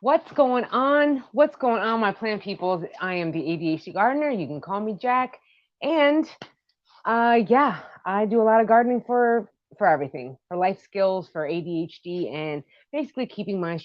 What's going on? What's going on, my plant peoples? I am the ADHD gardener. You can call me Jack. And yeah, I do a lot of gardening for everything, for life skills, for ADHD, and basically keeping my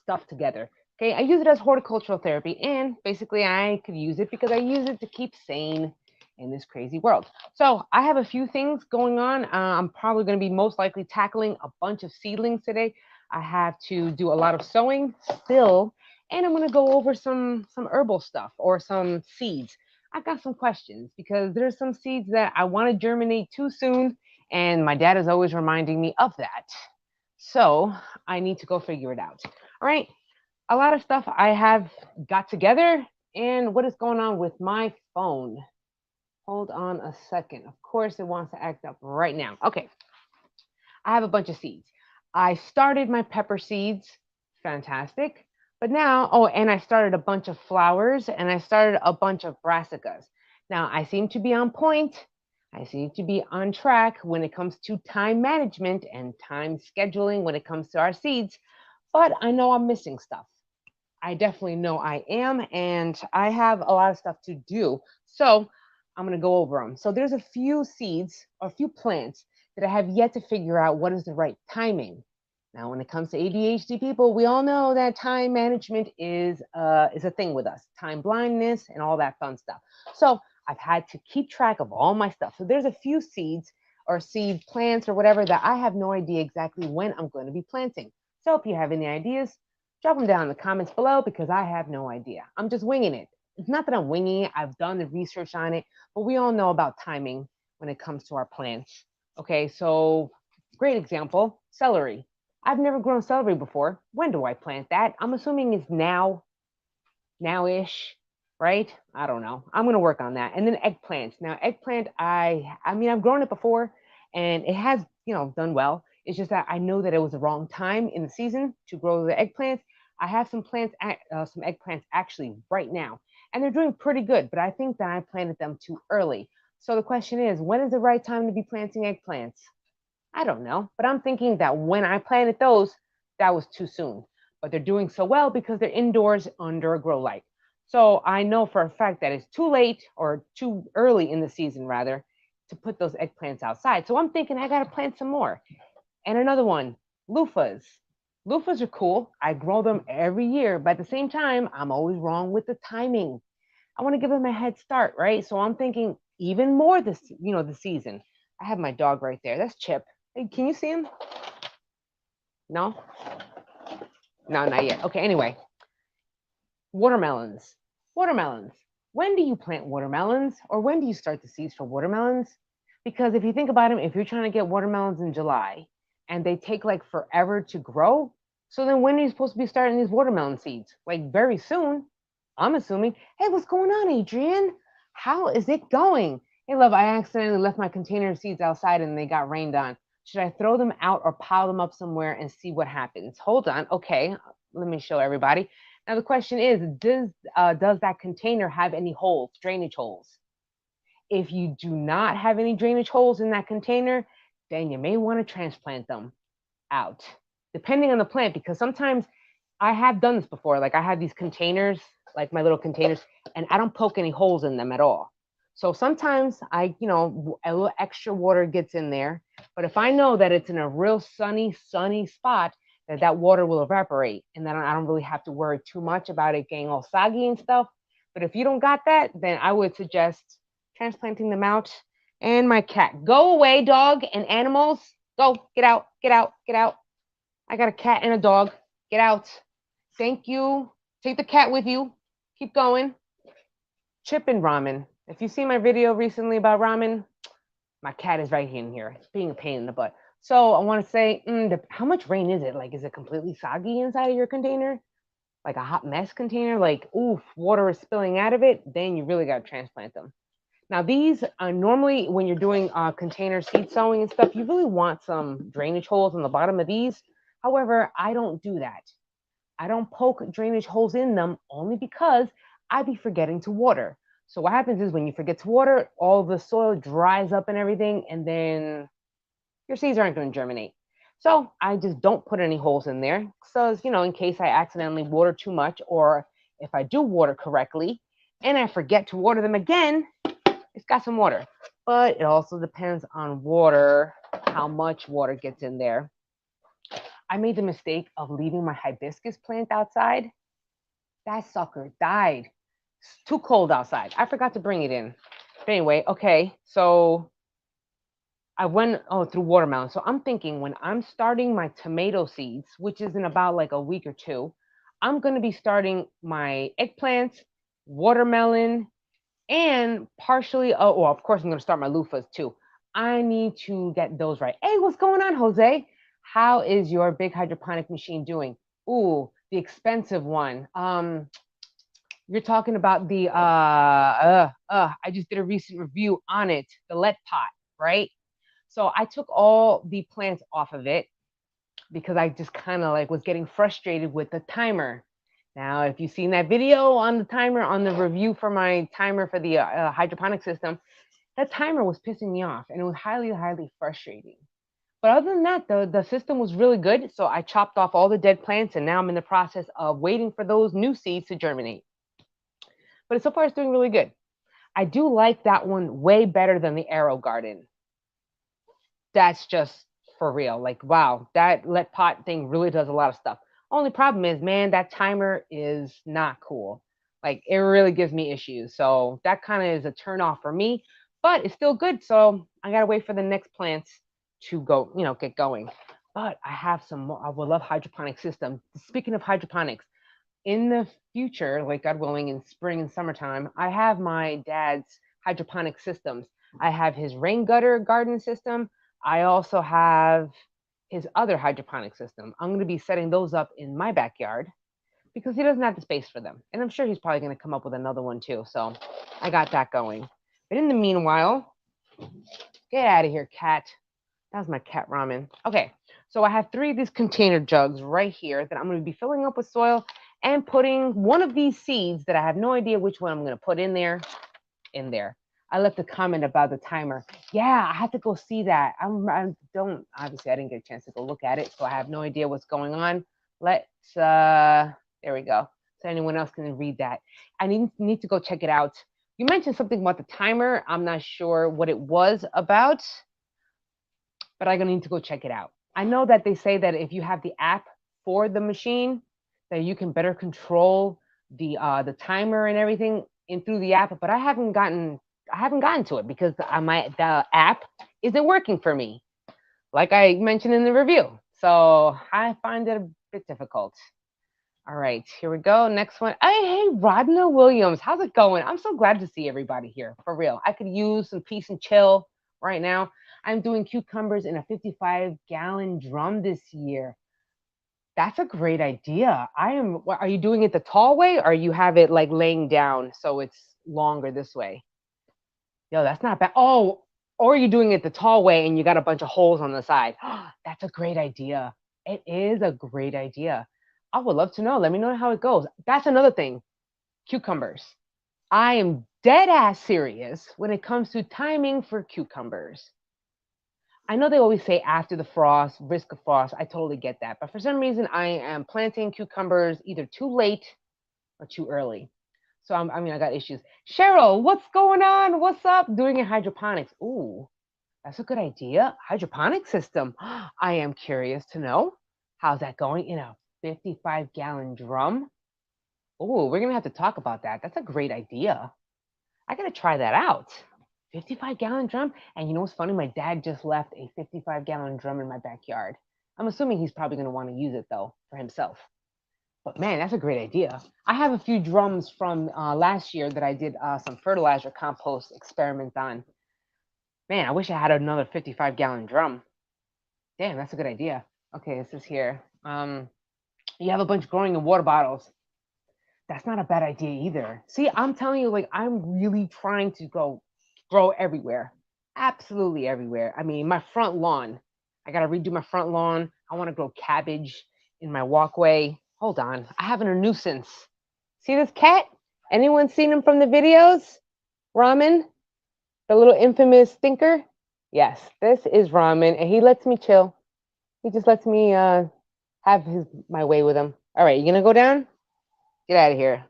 stuff together. Okay, I use it as horticultural therapy, and basically I could use it because I use it to keep sane in this crazy world. So I have a few things going on. I'm probably going to be most likely tackling a bunch of seedlings today. I have to do a lot of sowing still, and I'm going to go over some herbal stuff or some seeds. I got some questions because there's some seeds that I want to germinate too soon, and my dad is always reminding me of that. So I need to go figure it out. All right, a lot of stuff I have got together, and what is going on with my phone? Hold on a second. Of course, it wants to act up right now. Okay, I have a bunch of seeds. I started my pepper seeds, fantastic. But now, oh, and I started a bunch of flowers and I started a bunch of brassicas. Now, I seem to be on point. I seem to be on track when it comes to time management and time scheduling when it comes to our seeds, but I know I'm missing stuff. I definitely know I am, and I have a lot of stuff to do. So I'm going to go over them. So there's a few seeds or a few plants that I have yet to figure out what is the right timing. Now, when it comes to ADHD people, we all know that time management is a thing with us, time blindness and all that fun stuff. So I've had to keep track of all my stuff. So there's a few seeds or seed plants or whatever that I have no idea exactly when I'm going to be planting. So if you have any ideas, drop them down in the comments below because I have no idea. I'm just winging it. It's not that I'm winging it. I've done the research on it, but we all know about timing when it comes to our plants. Okay, so great example, celery. I've never grown celery before. When do I plant that? I'm assuming it's now-ish, right? I don't know. I'm gonna work on that. And then eggplants. Now, eggplant, I mean, I've grown it before, and it has, done well. It's just that I know that it was the wrong time in the season to grow the eggplants. I have some eggplants actually right now, and they're doing pretty good. But I think that I planted them too early. So the question is, when is the right time to be planting eggplants? I don't know, but I'm thinking that when I planted those, that was too soon. But they're doing so well because they're indoors under a grow light. So I know for a fact that it's too late or too early in the season, rather, to put those eggplants outside. So I'm thinking I got to plant some more. And another one, loofahs. Loofahs are cool. I grow them every year, but at the same time, I'm always wrong with the timing. I want to give them a head start, right? So I'm thinking even more the season. I have my dog right there. That's Chip. Hey, can you see him? No? No, not yet. Okay, anyway. Watermelons. Watermelons. When do you plant watermelons or when do you start the seeds for watermelons? Because if you think about them, if you're trying to get watermelons in July and they take like forever to grow, so then when are you supposed to be starting these watermelon seeds? Like very soon, I'm assuming. Hey, what's going on, Adrian? How is it going? Hey, love, I accidentally left my container of seeds outside and they got rained on. Should I throw them out or pile them up somewhere and see what happens? Hold on. Okay, let me show everybody. Now the question is, does that container have any holes, drainage holes? If you do not have any drainage holes in that container, then you may want to transplant them out, depending on the plant, because sometimes I have done this before. Like I have these containers, like my little containers, and I don't poke any holes in them at all. So sometimes a little extra water gets in there. But if I know that it's in a real sunny spot, that water will evaporate and then I don't really have to worry too much about it getting all soggy and stuff. But if you don't got that, then I would suggest transplanting them out. And my cat, go away, dog and animals. Go, get out, get out, get out. I got a cat and a dog. Get out. Thank you. Take the cat with you. Keep going. Chip and ramen. If you see my video recently about ramen, my cat is right in here. It's being a pain in the butt. So I want to say, how much rain is it? Like, is it completely soggy inside of your container? Like a hot mess container? Like, oof, water is spilling out of it? Then you really got to transplant them. Now, these are normally when you're doing container seed sowing and stuff, you really want some drainage holes on the bottom of these. However, I don't do that. I don't poke drainage holes in them only because I be forgetting to water. So what happens is when you forget to water, all the soil dries up and everything, and then your seeds aren't going to germinate. So I just don't put any holes in there. So, you know, in case I accidentally water too much, or if I do water correctly and I forget to water them again, it's got some water. But it also depends on water, how much water gets in there. I made the mistake of leaving my hibiscus plant outside. That sucker died. It's too cold outside. I forgot to bring it in. But anyway, okay, so I went through watermelon. So I'm thinking when I'm starting my tomato seeds, which is in about like a week or two, I'm going to be starting my eggplants, watermelon, and partially, oh, well, of course, I'm going to start my loofahs too. I need to get those right. Hey, what's going on, Jose? How is your big hydroponic machine doing? Ooh, the expensive one. You're talking about the I just did a recent review on it, the lead pot, right? So I took all the plants off of it because I just kind of like was getting frustrated with the timer. Now, if you've seen that video on the timer, on the review for my timer for the hydroponic system, that timer was pissing me off and it was highly, highly frustrating. But other than that, the system was really good. So I chopped off all the dead plants and now I'm in the process of waiting for those new seeds to germinate. But so far, it's doing really good. I do like that one way better than the Arrow Garden. That's just for real. Like, wow, that let pot thing really does a lot of stuff. Only problem is, man, that timer is not cool. Like, it really gives me issues. So that kind of is a turn off for me, but it's still good. So I gotta wait for the next plants to go, you know, get going. But I have some more. I would love hydroponic system. Speaking of hydroponics, in the future, like God willing, in spring and summertime, I have my dad's hydroponic systems. I have his rain gutter garden system. I also have his other hydroponic system. I'm going to be setting those up in my backyard because he doesn't have the space for them. And I'm sure he's probably going to come up with another one too. So I got that going. But in the meanwhile, get out of here, cat. That was my cat ramen. Okay, so I have 3 of these container jugs right here that I'm going to be filling up with soil and putting one of these seeds that I have no idea which one I'm going to put in there. I left a comment about the timer. Yeah, I have to go see that. Obviously I didn't get a chance to go look at it, so I have no idea what's going on. There we go. So anyone else can read that. I need to go check it out. You mentioned something about the timer. I'm not sure what it was about, but I'm gonna need to go check it out. I know that they say that if you have the app for the machine, that you can better control the timer and everything in through the app. But I haven't gotten to it because the app isn't working for me, like I mentioned in the review. So I find it a bit difficult. All right, here we go. Next one. Hey, Rodna Williams, how's it going? I'm so glad to see everybody here, for real. I could use some peace and chill right now. I'm doing cucumbers in a 55-gallon drum this year. That's a great idea. Are you doing it the tall way or you have it like laying down so it's longer this way? Yo, that's not bad. Oh, or you're doing it the tall way and you got a bunch of holes on the side. That's a great idea. It is a great idea. I would love to know. Let me know how it goes. That's another thing. Cucumbers. I am dead ass serious when it comes to timing for cucumbers. I know they always say after the frost, risk of frost. I totally get that. But for some reason, I am planting cucumbers either too late or too early. So I got issues. Cheryl, what's going on? What's up? Doing in hydroponics. Ooh, that's a good idea. Hydroponic system. I am curious to know. How's that going in a 55-gallon drum? Ooh, we're going to have to talk about that. That's a great idea. I got to try that out. 55-gallon drum. And you know what's funny? My dad just left a 55-gallon drum in my backyard. I'm assuming he's probably going to want to use it, though, for himself. But man, that's a great idea. I have a few drums from last year that I did some fertilizer compost experiments on. Man, I wish I had another 55-gallon drum. Damn, that's a good idea. Okay, this is here. You have a bunch growing in water bottles. That's not a bad idea either. See, I'm telling you, like, I'm really trying to grow everywhere. Absolutely everywhere. I mean, my front lawn. I got to redo my front lawn. I want to grow cabbage in my walkway. Hold on. I have a nuisance. See this cat? Anyone seen him from the videos? Ramen? The little infamous stinker? Yes, this is Ramen, and he lets me chill. He just lets me have my way with him. All right, you gonna go down? Get out of here.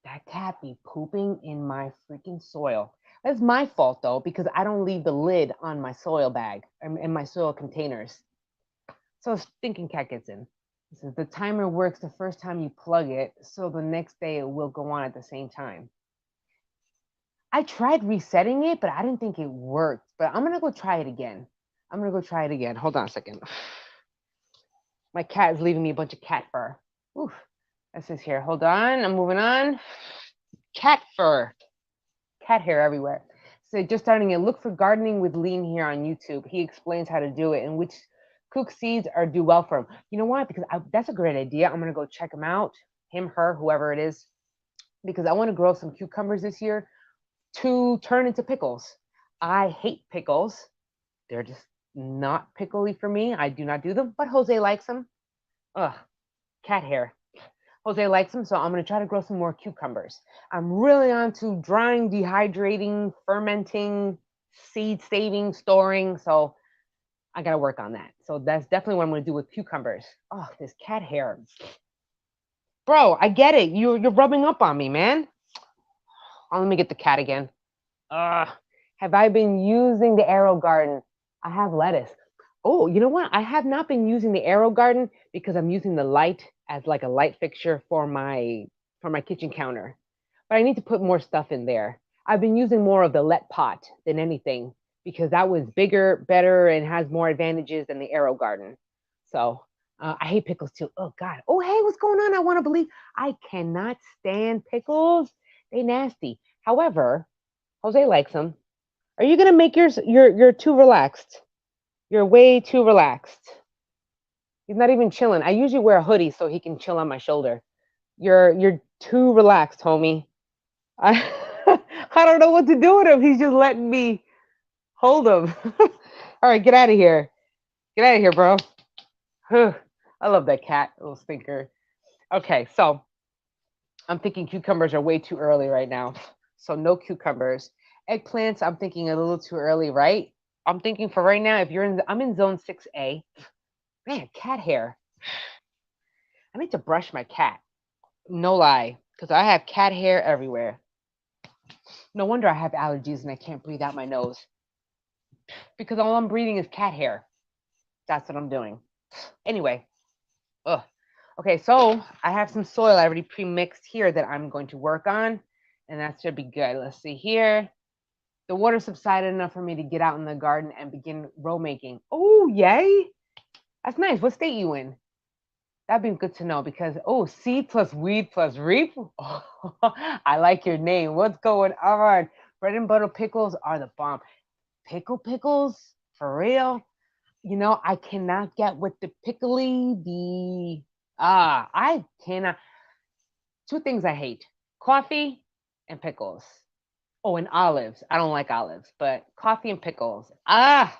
That cat be pooping in my freaking soil. That's my fault though, because I don't leave the lid on my soil bag in my soil containers. So stinking cat gets in. It says the timer works the first time you plug it, so the next day it will go on at the same time. I tried resetting it, but I didn't think it worked. But I'm gonna go try it again. I'm gonna go try it again. Hold on a second. My cat is leaving me a bunch of cat fur. Oof. This is here. Hold on. I'm moving on. Cat fur. Cat hair everywhere. So just starting it. Look for gardening with Lean here on YouTube. He explains how to do it and which kook seeds are do well for him. You know why? Because that's a great idea. I'm gonna go check him out. Him, her, whoever it is, because I want to grow some cucumbers this year to turn into pickles. I hate pickles. They're just not pickly for me. I do not do them, but Jose likes them. Ugh, cat hair. Jose likes them, so I'm going to try to grow some more cucumbers. I'm really on to drying, dehydrating, fermenting, seed saving, storing. So I got to work on that. So that's definitely what I'm going to do with cucumbers. Oh, this cat hair. Bro, I get it. You're rubbing up on me, man. Oh, let me get the cat again. Have I been using the Arrow Garden? I have lettuce. Oh, you know what? I have not been using the Arrow Garden because I'm using the light as like a light fixture for my kitchen counter. But I need to put more stuff in there. I've been using more of the Let pot than anything because that was bigger, better, and has more advantages than the Arrow Garden. So I hate pickles too. Oh God. Oh hey, what's going on? I want to believe I cannot stand pickles. They nasty. However, Jose likes them. Are you gonna make yours? You're too relaxed. You're way too relaxed. He's not even chilling. I usually wear a hoodie so he can chill on my shoulder. You're too relaxed, homie. I I don't know what to do with him. He's just letting me hold him. All right, get out of here. Get out of here, bro. I love that cat, little stinker. Okay, so I'm thinking cucumbers are way too early right now. So no cucumbers. Eggplants, I'm thinking a little too early, right? I'm thinking for right now, if you're in, I'm in zone 6A. Man, cat hair. I need to brush my cat. No lie, because I have cat hair everywhere. No wonder I have allergies and I can't breathe out my nose because all I'm breathing is cat hair. That's what I'm doing. Anyway, ugh. Okay, so I have some soil already pre-mixed here that I'm going to work on, and that should be good. Let's see here. The water subsided enough for me to get out in the garden and begin row making. Oh, yay! That's nice. What state you in? That'd be good to know because seed plus weed plus reap. Oh, I like your name. What's going on? Bread and butter pickles are the bomb. Pickles for real. You know, I cannot get with the pickly. I cannot. Two things I hate: coffee and pickles. Oh, and olives. I don't like olives, but coffee and pickles. I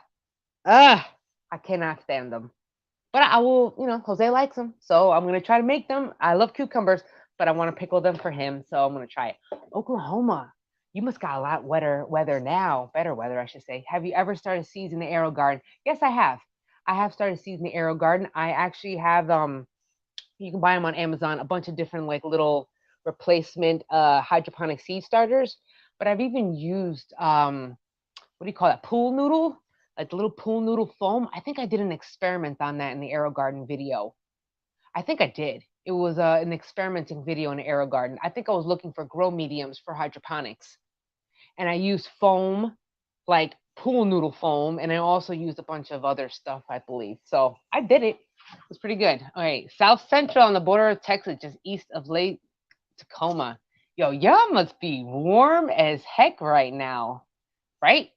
cannot stand them. But I will, Jose likes them. So I'm going to try to make them. I love cucumbers, but I want to pickle them for him. So I'm going to try it. Oklahoma, you must got a lot weather now. Better weather, I should say. Have you ever started seeds in the Arrow Garden? Yes, I have. I have started seeds in the Arrow Garden. I actually have, you can buy them on Amazon, a bunch of different like little replacement hydroponic seed starters. But I've even used, what do you call that? Pool noodle, like the little pool noodle foam. I think I did an experiment on that in the Aero Garden video. I think I did. It was an experimenting video in the Aero Garden. I think I was looking for grow mediums for hydroponics. And I used foam, like pool noodle foam, and I also used a bunch of other stuff, I believe. So I did it. It was pretty good. All right, South Central on the border of Texas, just east of Lake Tacoma. Yo, y'all must be warm as heck right now, right?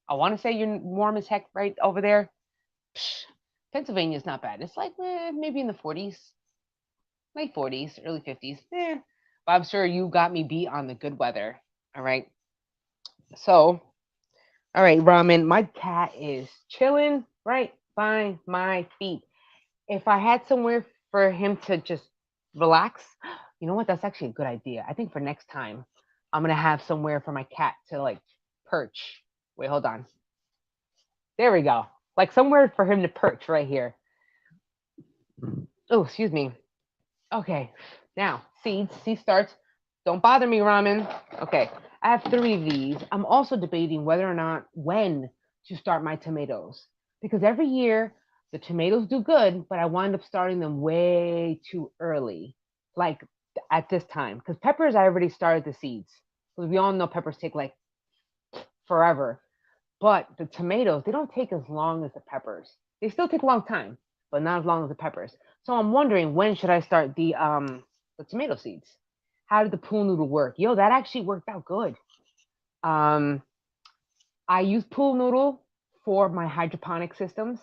I want to say you're warm as heck right over there. Psh, Pennsylvania's not bad. It's like maybe in the 40s, late 40s, early 50s. But I'm sure you got me beat on the good weather. All right. So, all right, Ramen, my cat is chilling right by my feet. If I had somewhere for him to just relax, you know what? That's actually a good idea. I think for next time, I'm going to have somewhere for my cat to like perch. Wait, hold on. There we go. like somewhere for him to perch right here. Oh, excuse me. Okay, now seeds, seed starts. Don't bother me, ramen. Okay, I have three of these. I'm also debating whether or not when to start my tomatoes because every year the tomatoes do good, but I wind up starting them way too early, like at this time. Because peppers, I already started the seeds. Because we all know peppers take like forever. But the tomatoes, they don't take as long as the peppers. They still take a long time, but not as long as the peppers. So I'm wondering when should I start the tomato seeds? How did the pool noodle work? Yo, that actually worked out good. Um, I use pool noodle for my hydroponic systems,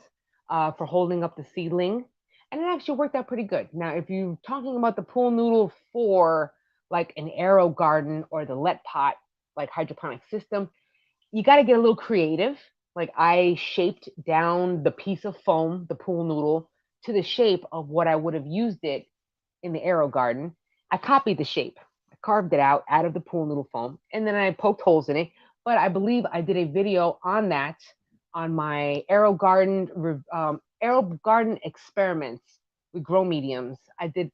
for holding up the seedling, and it actually worked out pretty good. Now, if you're talking about the pool noodle for like an arrow garden or the let pot like hydroponic system, you got to get a little creative. Like I shaped down the piece of foam, the pool noodle, to the shape of what I would have used it in the arrow garden. I copied the shape. I carved it out of the pool noodle foam, and then I poked holes in it. But I believe I did a video on that on my arrow garden experiments with grow mediums. I did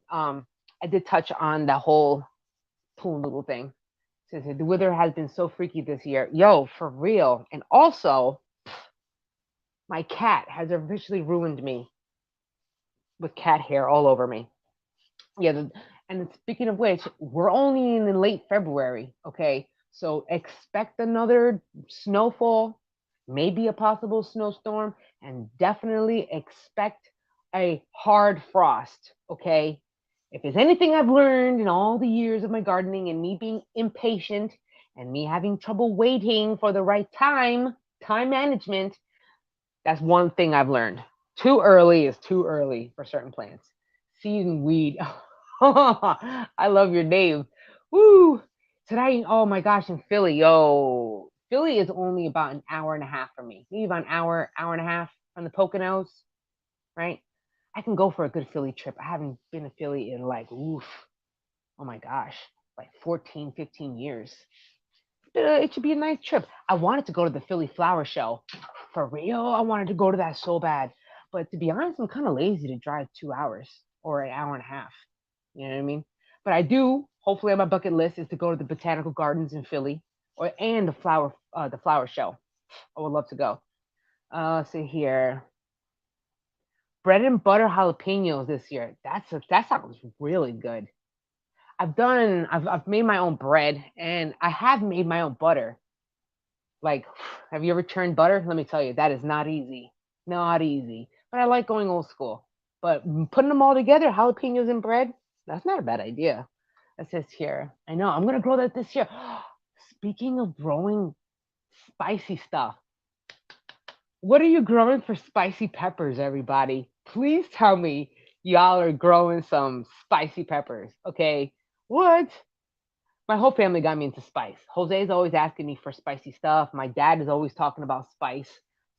touch on the whole pool noodle thing. So the weather has been so freaky this year. Yo, for real. And also, my cat has officially ruined me with cat hair all over me. Yeah, and speaking of which, we're only in late February, okay? So expect another snowfall, maybe a possible snowstorm, and definitely expect a hard frost, okay? If there's anything I've learned in all the years of my gardening and me being impatient and me having trouble waiting for the right time management, that's one thing I've learned. Too early is too early for certain plants. Seed and weed. I love your name. Woo! Today, oh my gosh, in Philly, yo, Philly is only about an hour and a half from me. Maybe about an hour and a half from the Poconos, right? I can go for a good Philly trip. I haven't been to Philly in like, oof, oh my gosh, like 14, 15 years. It should be a nice trip. I wanted to go to the Philly Flower Show. For real, I wanted to go to that so bad. But to be honest, I'm kind of lazy to drive 2 hours or an hour and a half. You know what I mean? But I do. Hopefully, on my bucket list is to go to the botanical gardens in Philly, or and the flower show. I would love to go. Let's see here. Bread and butter jalapenos this year. That sounds really good. I've made my own bread and I have made my own butter. Like, have you ever churned butter? Let me tell you, that is not easy. Not easy. But I like going old school. But putting them all together, jalapenos and bread, that's not a bad idea. It says here. I know, I'm going to grow that this year. Speaking of growing spicy stuff, what are you growing for spicy peppers, everybody? Please tell me y'all are growing some spicy peppers, okay? What? My whole family got me into spice. Jose is always asking me for spicy stuff. My dad is always talking about spice.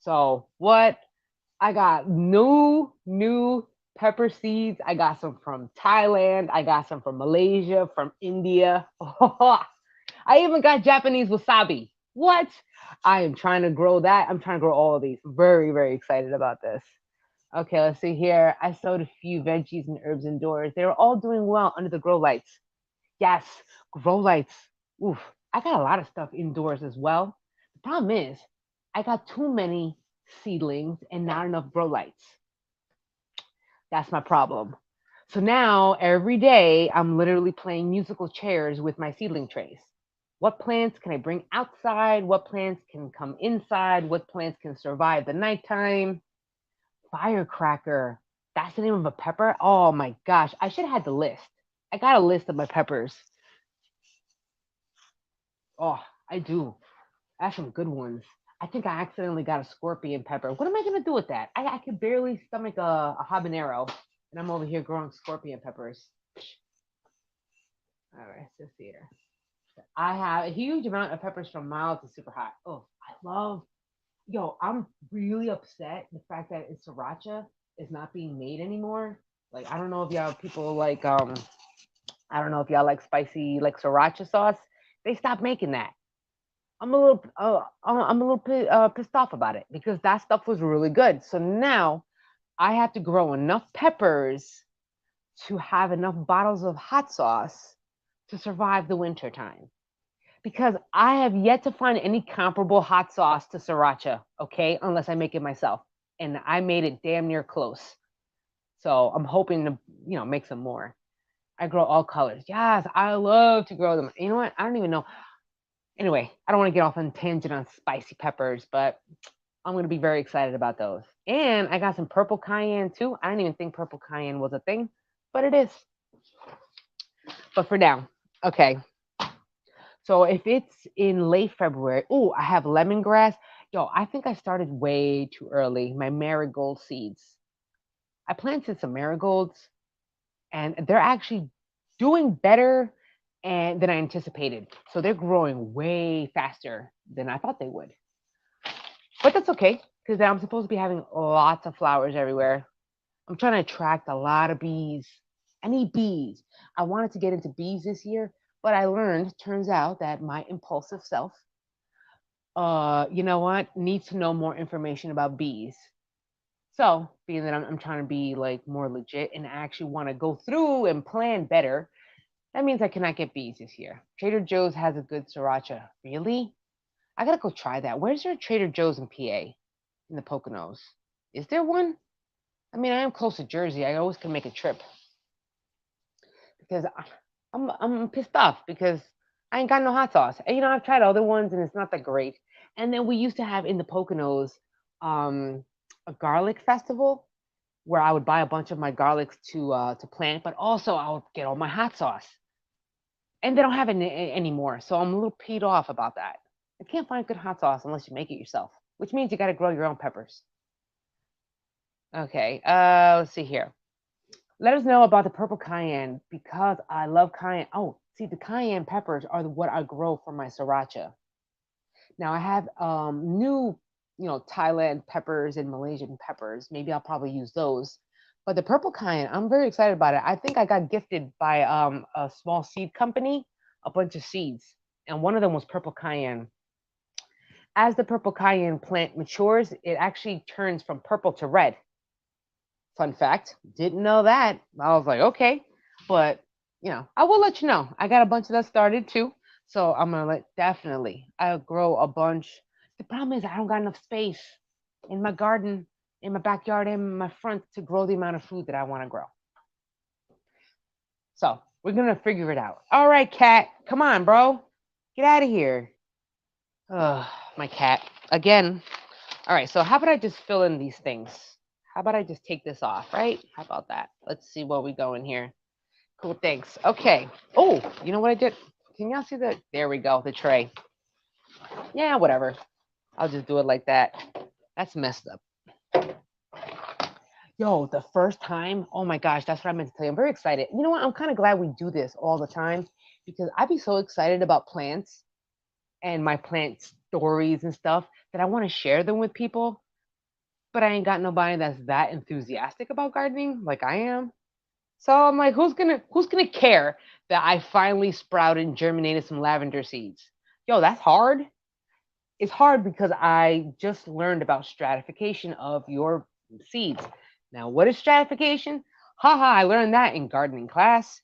So what? I got new pepper seeds. I got some from Thailand. I got some from Malaysia, from India. I even got Japanese wasabi. What? I am trying to grow that. I'm trying to grow all of these. Very, very excited about this. Okay, let's see here. I sowed a few veggies and herbs indoors. They were all doing well under the grow lights. Yes, grow lights. Oof, I got a lot of stuff indoors as well. The problem is, I got too many seedlings and not enough grow lights. That's my problem. So now every day I'm literally playing musical chairs with my seedling trays. What plants can I bring outside? What plants can come inside? What plants can survive the nighttime? Firecracker. That's the name of a pepper? Oh my gosh. I should have had the list. I got a list of my peppers. Oh, I do. I have some good ones. I think I accidentally got a scorpion pepper. What am I gonna do with that? I could barely stomach a habanero, and I'm over here growing scorpion peppers. All right, let's see here. I have a huge amount of peppers from mild to super hot. Oh, I love. Yo, I'm really upset the fact that it's sriracha is not being made anymore. Like I don't know if y'all people like I don't know if y'all like spicy like sriracha sauce. They stopped making that. I'm a little pissed off about it because that stuff was really good. So now I have to grow enough peppers to have enough bottles of hot sauce to survive the winter time. Because I have yet to find any comparable hot sauce to sriracha, okay, unless I make it myself. And I made it damn near close. So I'm hoping to, make some more. I grow all colors. Yes, I love to grow them. You know what? I don't even know. Anyway, I don't want to get off on tangent on spicy peppers, but I'm going to be very excited about those. And I got some purple cayenne too. I didn't even think purple cayenne was a thing, but it is. But for now, okay. So if it's in late February, oh, I have lemongrass. Yo, I think I started way too early. My marigold seeds. I planted some marigolds, and they're actually doing better than I anticipated. So they're growing way faster than I thought they would. But that's okay because I'm supposed to be having lots of flowers everywhere. I'm trying to attract a lot of bees. I need bees. I wanted to get into bees this year, but I learned, turns out, that my impulsive self, you know what, needs to know more information about bees. So, being that I'm trying to be like more legit and I actually want to go through and plan better, that means I cannot get bees this year. Trader Joe's has a good sriracha. Really? I gotta go try that. Where's your Trader Joe's in PA? In the Poconos? Is there one? I mean, I am close to Jersey. I always can make a trip because I'm pissed off because I ain't got no hot sauce. And I've tried other ones and it's not that great. And then we used to have in the Poconos um, a garlic festival where I would buy a bunch of my garlics to plant, but also I would get all my hot sauce. And they don't have it anymore, so I'm a little peed off about that. I can't find good hot sauce unless you make it yourself, which means you got to grow your own peppers. Okay, let's see here. Let us know about the purple cayenne because I love cayenne. Oh, see, the cayenne peppers are what I grow for my sriracha. Now I have new, Thailand peppers and Malaysian peppers. Maybe I'll probably use those. But the purple cayenne, I'm very excited about it. I think I got gifted by a small seed company a bunch of seeds, and one of them was purple cayenne. As the purple cayenne plant matures, it actually turns from purple to red. Fun fact, didn't know that. I was like, okay, but I will let you know. I got a bunch of that started too, so I'm gonna definitely. I'll grow a bunch. The problem is I don't got enough space in my garden, in my backyard, and in my front to grow the amount of food that I want to grow. So we're gonna figure it out. All right, cat, come on, bro, get out of here. Ugh, my cat again. All right, so how about I just fill in these things? How about I just take this off, right? How about that? Let's see what we go in here. Cool, thanks. Okay. Oh, you know what I did? Can y'all see that? There we go, the tray. Yeah, whatever. I'll just do it like that. That's messed up. Yo, the first time, oh my gosh, that's what I meant to tell you. I'm very excited. You know what? I'm kind of glad we do this all the time because I'd be so excited about plants and my plant stories and stuff that I want to share them with people. But I ain't got nobody that's that enthusiastic about gardening like I am. So I'm like, who's gonna care that I finally sprouted and germinated some lavender seeds? Yo, that's hard. It's hard because I just learned about stratification of your seeds. Now, what is stratification? Haha, I learned that in gardening class.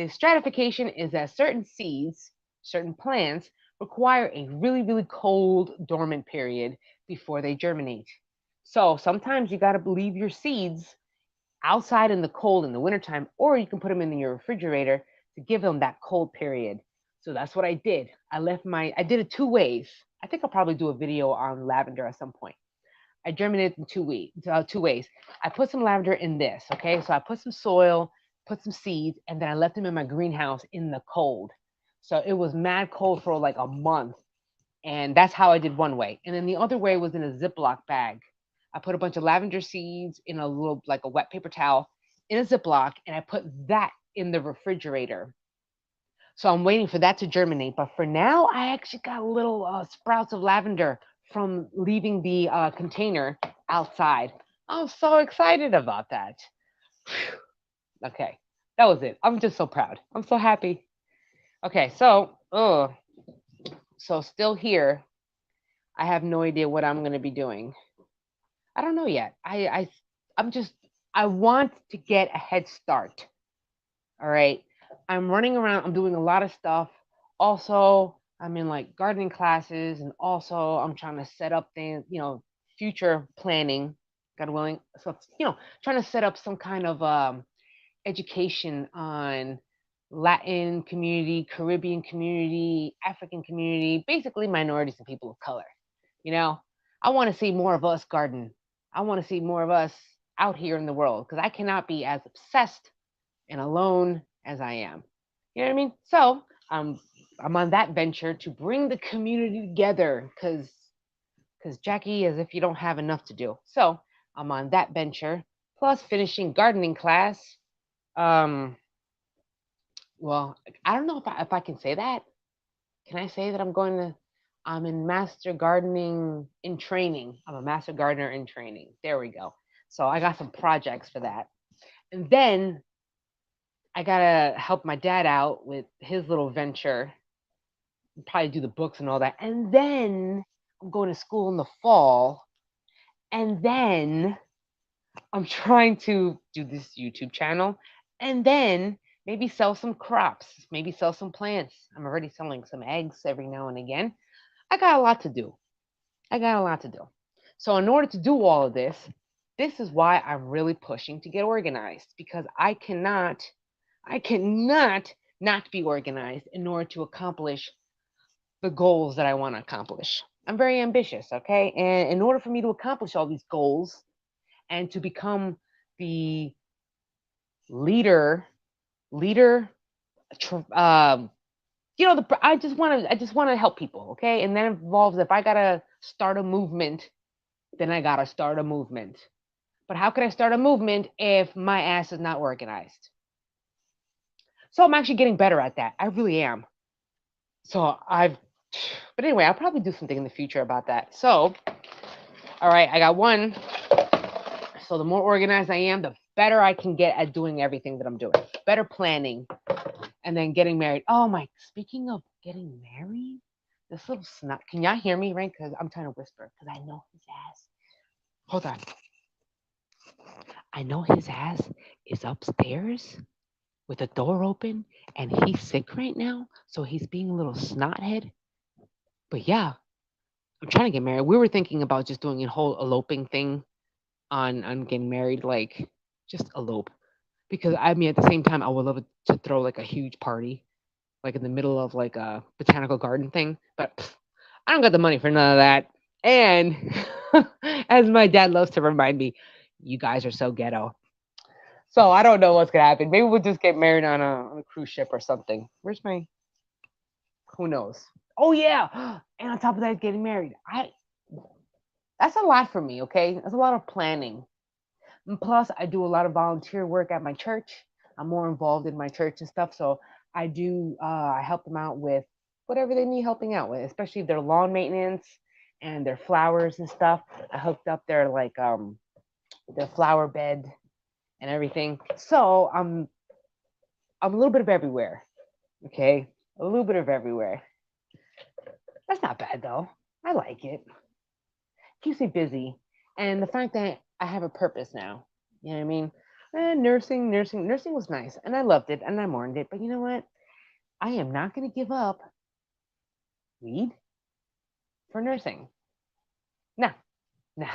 Stratification is that certain seeds, certain plants require a really, really cold dormant period before they germinate. So sometimes you got to leave your seeds outside in the cold in the wintertime, or you can put them in your refrigerator to give them that cold period. So that's what I did. I did it two ways. I think I'll probably do a video on lavender at some point. I germinated in two ways. I put some lavender in this, okay? So I put some soil, put some seeds, and then I left them in my greenhouse in the cold. So it was mad cold for like a month. And that's how I did one way. And then the other way was in a Ziploc bag. I put a bunch of lavender seeds in a little, like a wet paper towel in a Ziploc, and I put that in the refrigerator. So I'm waiting for that to germinate. But for now, I actually got little sprouts of lavender from leaving the container outside. I'm so excited about that. Whew. Okay, that was it. I'm just so proud. I'm so happy. Okay, so, So still here, I have no idea what I'm going to be doing. I don't know yet. I'm just, I want to get a head start. All right. I'm running around, I'm doing a lot of stuff. Also, I'm in like gardening classes, and also I'm trying to set up things, future planning, God willing. So, trying to set up some kind of education on Latin community, Caribbean community, African community, basically minorities and people of color. You know, I want to see more of us garden. I want to see more of us out here in the world because I cannot be as obsessed and alone as I am. You know what I mean? So I'm on that venture to bring the community together because Jackie, as if you don't have enough to do. So I'm on that venture, plus finishing gardening class. Um, well, I don't know if I can say that. Can I say that I'm in master gardening in training. I'm a master gardener in training. There we go. So I got some projects for that. And then I gotta help my dad out with his little venture, probably do the books and all that. And then I'm going to school in the fall. And then I'm trying to do this YouTube channel. And then maybe sell some crops, maybe sell some plants. I'm already selling some eggs every now and again. I got a lot to do. I got a lot to do. So, in order to do all of this is why I'm really pushing to get organized because I cannot not be organized in order to accomplish the goals that I want to accomplish. I'm very ambitious, okay? And in order for me to accomplish all these goals and to become the leader, leader, I just want to help people, okay? And that involves if I gotta start a movement, then I gotta start a movement. But how can I start a movement if my ass is not organized? So I'm actually getting better at that. I really am. So but anyway, I'll probably do something in the future about that. So, all right, I got one. So the more organized I am, the better I can get at doing everything that I'm doing. Better planning, and then getting married. Oh my! Speaking of getting married, this little snot. Can y'all hear me? Right? Because I'm trying to whisper. Because I know his ass. Hold on. I know his ass is upstairs with the door open, and he's sick right now, so he's being a little snothead. But yeah, I'm trying to get married. We were thinking about just doing a whole eloping thing on getting married, like just elope. Because I mean, at the same time, I would love to throw like a huge party, like in the middle of like a botanical garden thing. But I don't got the money for none of that. And as my dad loves to remind me, you guys are so ghetto. So I don't know what's gonna happen. Maybe we'll just get married on a cruise ship or something. Where's my? Who knows? Oh yeah, and on top of that, getting married. That's a lot for me. Okay, that's a lot of planning. And plus, I do a lot of volunteer work at my church. I'm more involved in my church and stuff, so I do. I help them out with whatever they need helping out with, especially their lawn maintenance and their flowers and stuff. I hooked up their flower bed and everything. So I'm a little bit of everywhere. Okay, a little bit of everywhere. That's not bad though. I like it. Keeps me busy, and the fact that I have a purpose now. You know what I mean? Nursing was nice, and I loved it, and I mourned it. But you know what? I am not going to give up weed for nursing. No, no,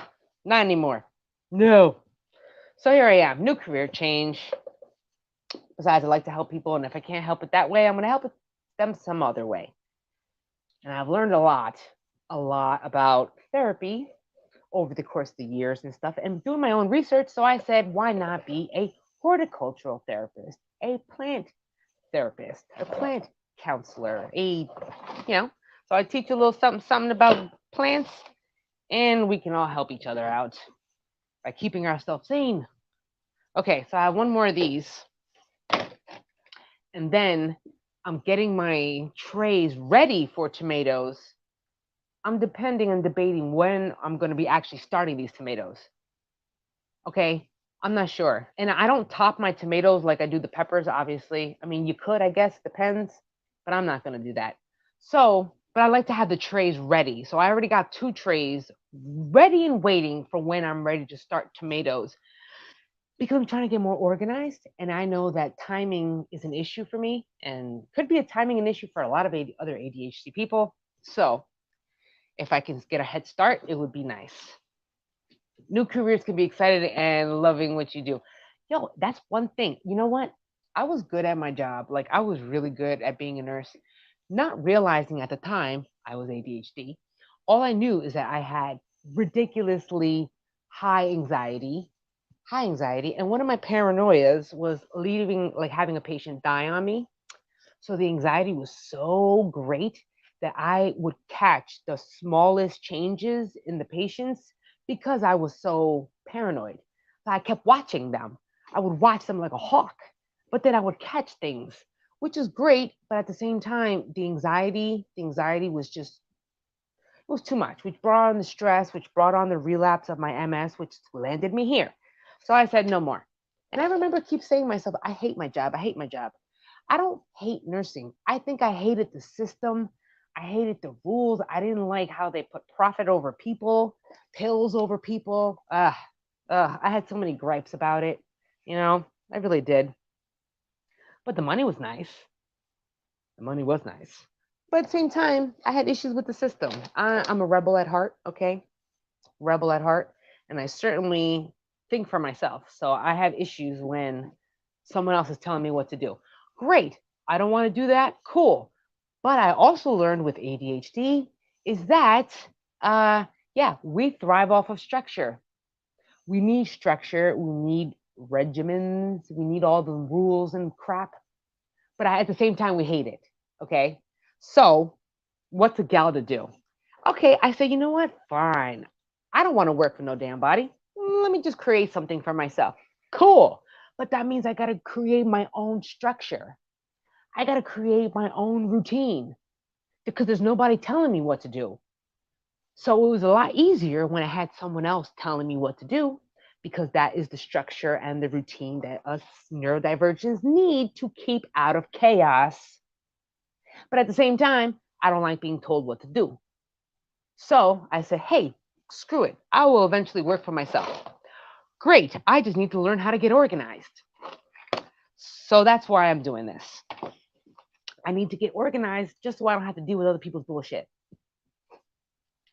not anymore. No. So here I am, new career change. Besides, I like to help people, and if I can't help it that way, I'm going to help them some other way. And I've learned a lot about therapy over the course of the years and stuff, and doing my own research. So I said, why not be a horticultural therapist, a plant therapist, a plant counselor, So I teach you a little something about plants, and we can all help each other out by keeping ourselves sane. Okay, so I have one more of these, and then I'm getting my trays ready for tomatoes. I'm depending and debating when I'm going to be actually starting these tomatoes. Okay, I'm not sure. And I don't top my tomatoes like I do the peppers, obviously. I mean, you could, I guess, depends, but I'm not going to do that. So but I like to have the trays ready. So I already got 2 trays ready and waiting for when I'm ready to start tomatoes because I'm trying to get more organized. And I know that timing is an issue for me and could be a timing an issue for a lot of other ADHD people. So if I can get a head start, it would be nice. New careers can be excited and loving what you do. Yo, that's one thing. You know what? I was good at my job. Like I was really good at being a nurse, not realizing at the time I was ADHD. All I knew is that I had ridiculously high anxiety, high anxiety, and one of my paranoias was leaving like having a patient die on me. So the anxiety was so great that I would catch the smallest changes in the patients because I was so paranoid. So I kept watching them. I would watch them like a hawk, but then I would catch things, which is great. But at the same time, the anxiety was just, it was too much, which brought on the stress, which brought on the relapse of my MS, which landed me here. So I said, no more. And I remember keep saying to myself, I hate my job. I hate my job. I don't hate nursing. I think I hated the system. I hated the rules. I didn't like how they put profit over people, pills over people. I had so many gripes about it. You know, I really did. But the money was nice. The money was nice. But at the same time, I had issues with the system. I'm a rebel at heart, okay? Rebel at heart. And I certainly think for myself. So I have issues when someone else is telling me what to do. Great. I don't want to do that. Cool. But I also learned with ADHD is that, uh, yeah, we thrive off of structure. We need structure. We need regimens. We need all the rules and crap. But at the same time, we hate it. Okay. So what's a gal to do? Okay, I say, you know what? Fine. I don't want to work for no damn body. Let me just create something for myself. Cool. But that means I got to create my own structure. I got to create my own routine because there's nobody telling me what to do. So it was a lot easier when I had someone else telling me what to do because that is the structure and the routine that us neurodivergents need to keep out of chaos. But at the same time, I don't like being told what to do. So I said, hey, screw it. I will eventually work for myself. Great. I just need to learn how to get organized. So that's why I'm doing this. I need to get organized just so I don't have to deal with other people's bullshit.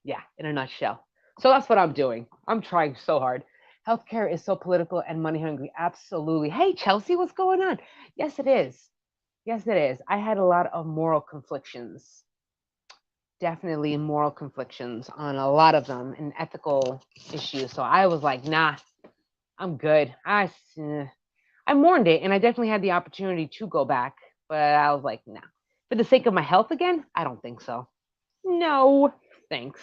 Yeah, in a nutshell. So that's what I'm doing. I'm trying so hard. Healthcare is so political and money hungry. Absolutely. Hey, Chelsea, what's going on? Yes, it is. Yes, it is. I had a lot of moral conflictions, definitely moral conflictions on a lot of them and ethical issues. So I was like, nah, I'm good. I mourned it and I definitely had the opportunity to go back, but I was like, nah. For the sake of my health again? I don't think so. No, thanks.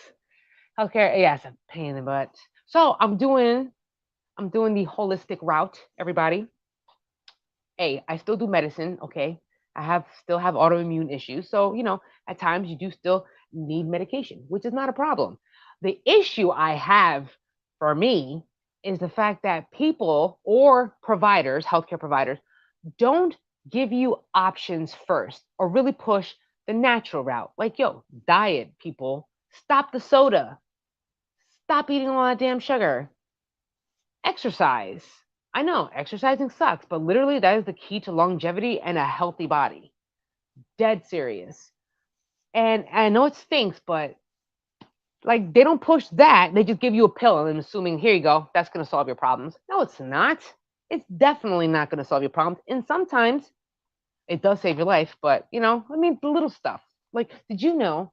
Healthcare, yes, a pain in the butt. So I'm doing the holistic route, everybody. Hey, I still do medicine, okay? I still have autoimmune issues. So, at times you do still need medication, which is not a problem. The issue I have for me is the fact that people or providers, healthcare providers, don't give you options first or really push the natural route. Like, yo, diet, people, stop the soda, stop eating all that damn sugar, exercise. I know exercising sucks, but literally that is the key to longevity and a healthy body. Dead serious. And I know it stinks, but like they don't push that. They just give you a pill and I'm assuming here you go, that's gonna solve your problems. No, it's not. It's definitely not gonna solve your problems. And sometimes it does save your life, but I mean the little stuff. Like, did you know?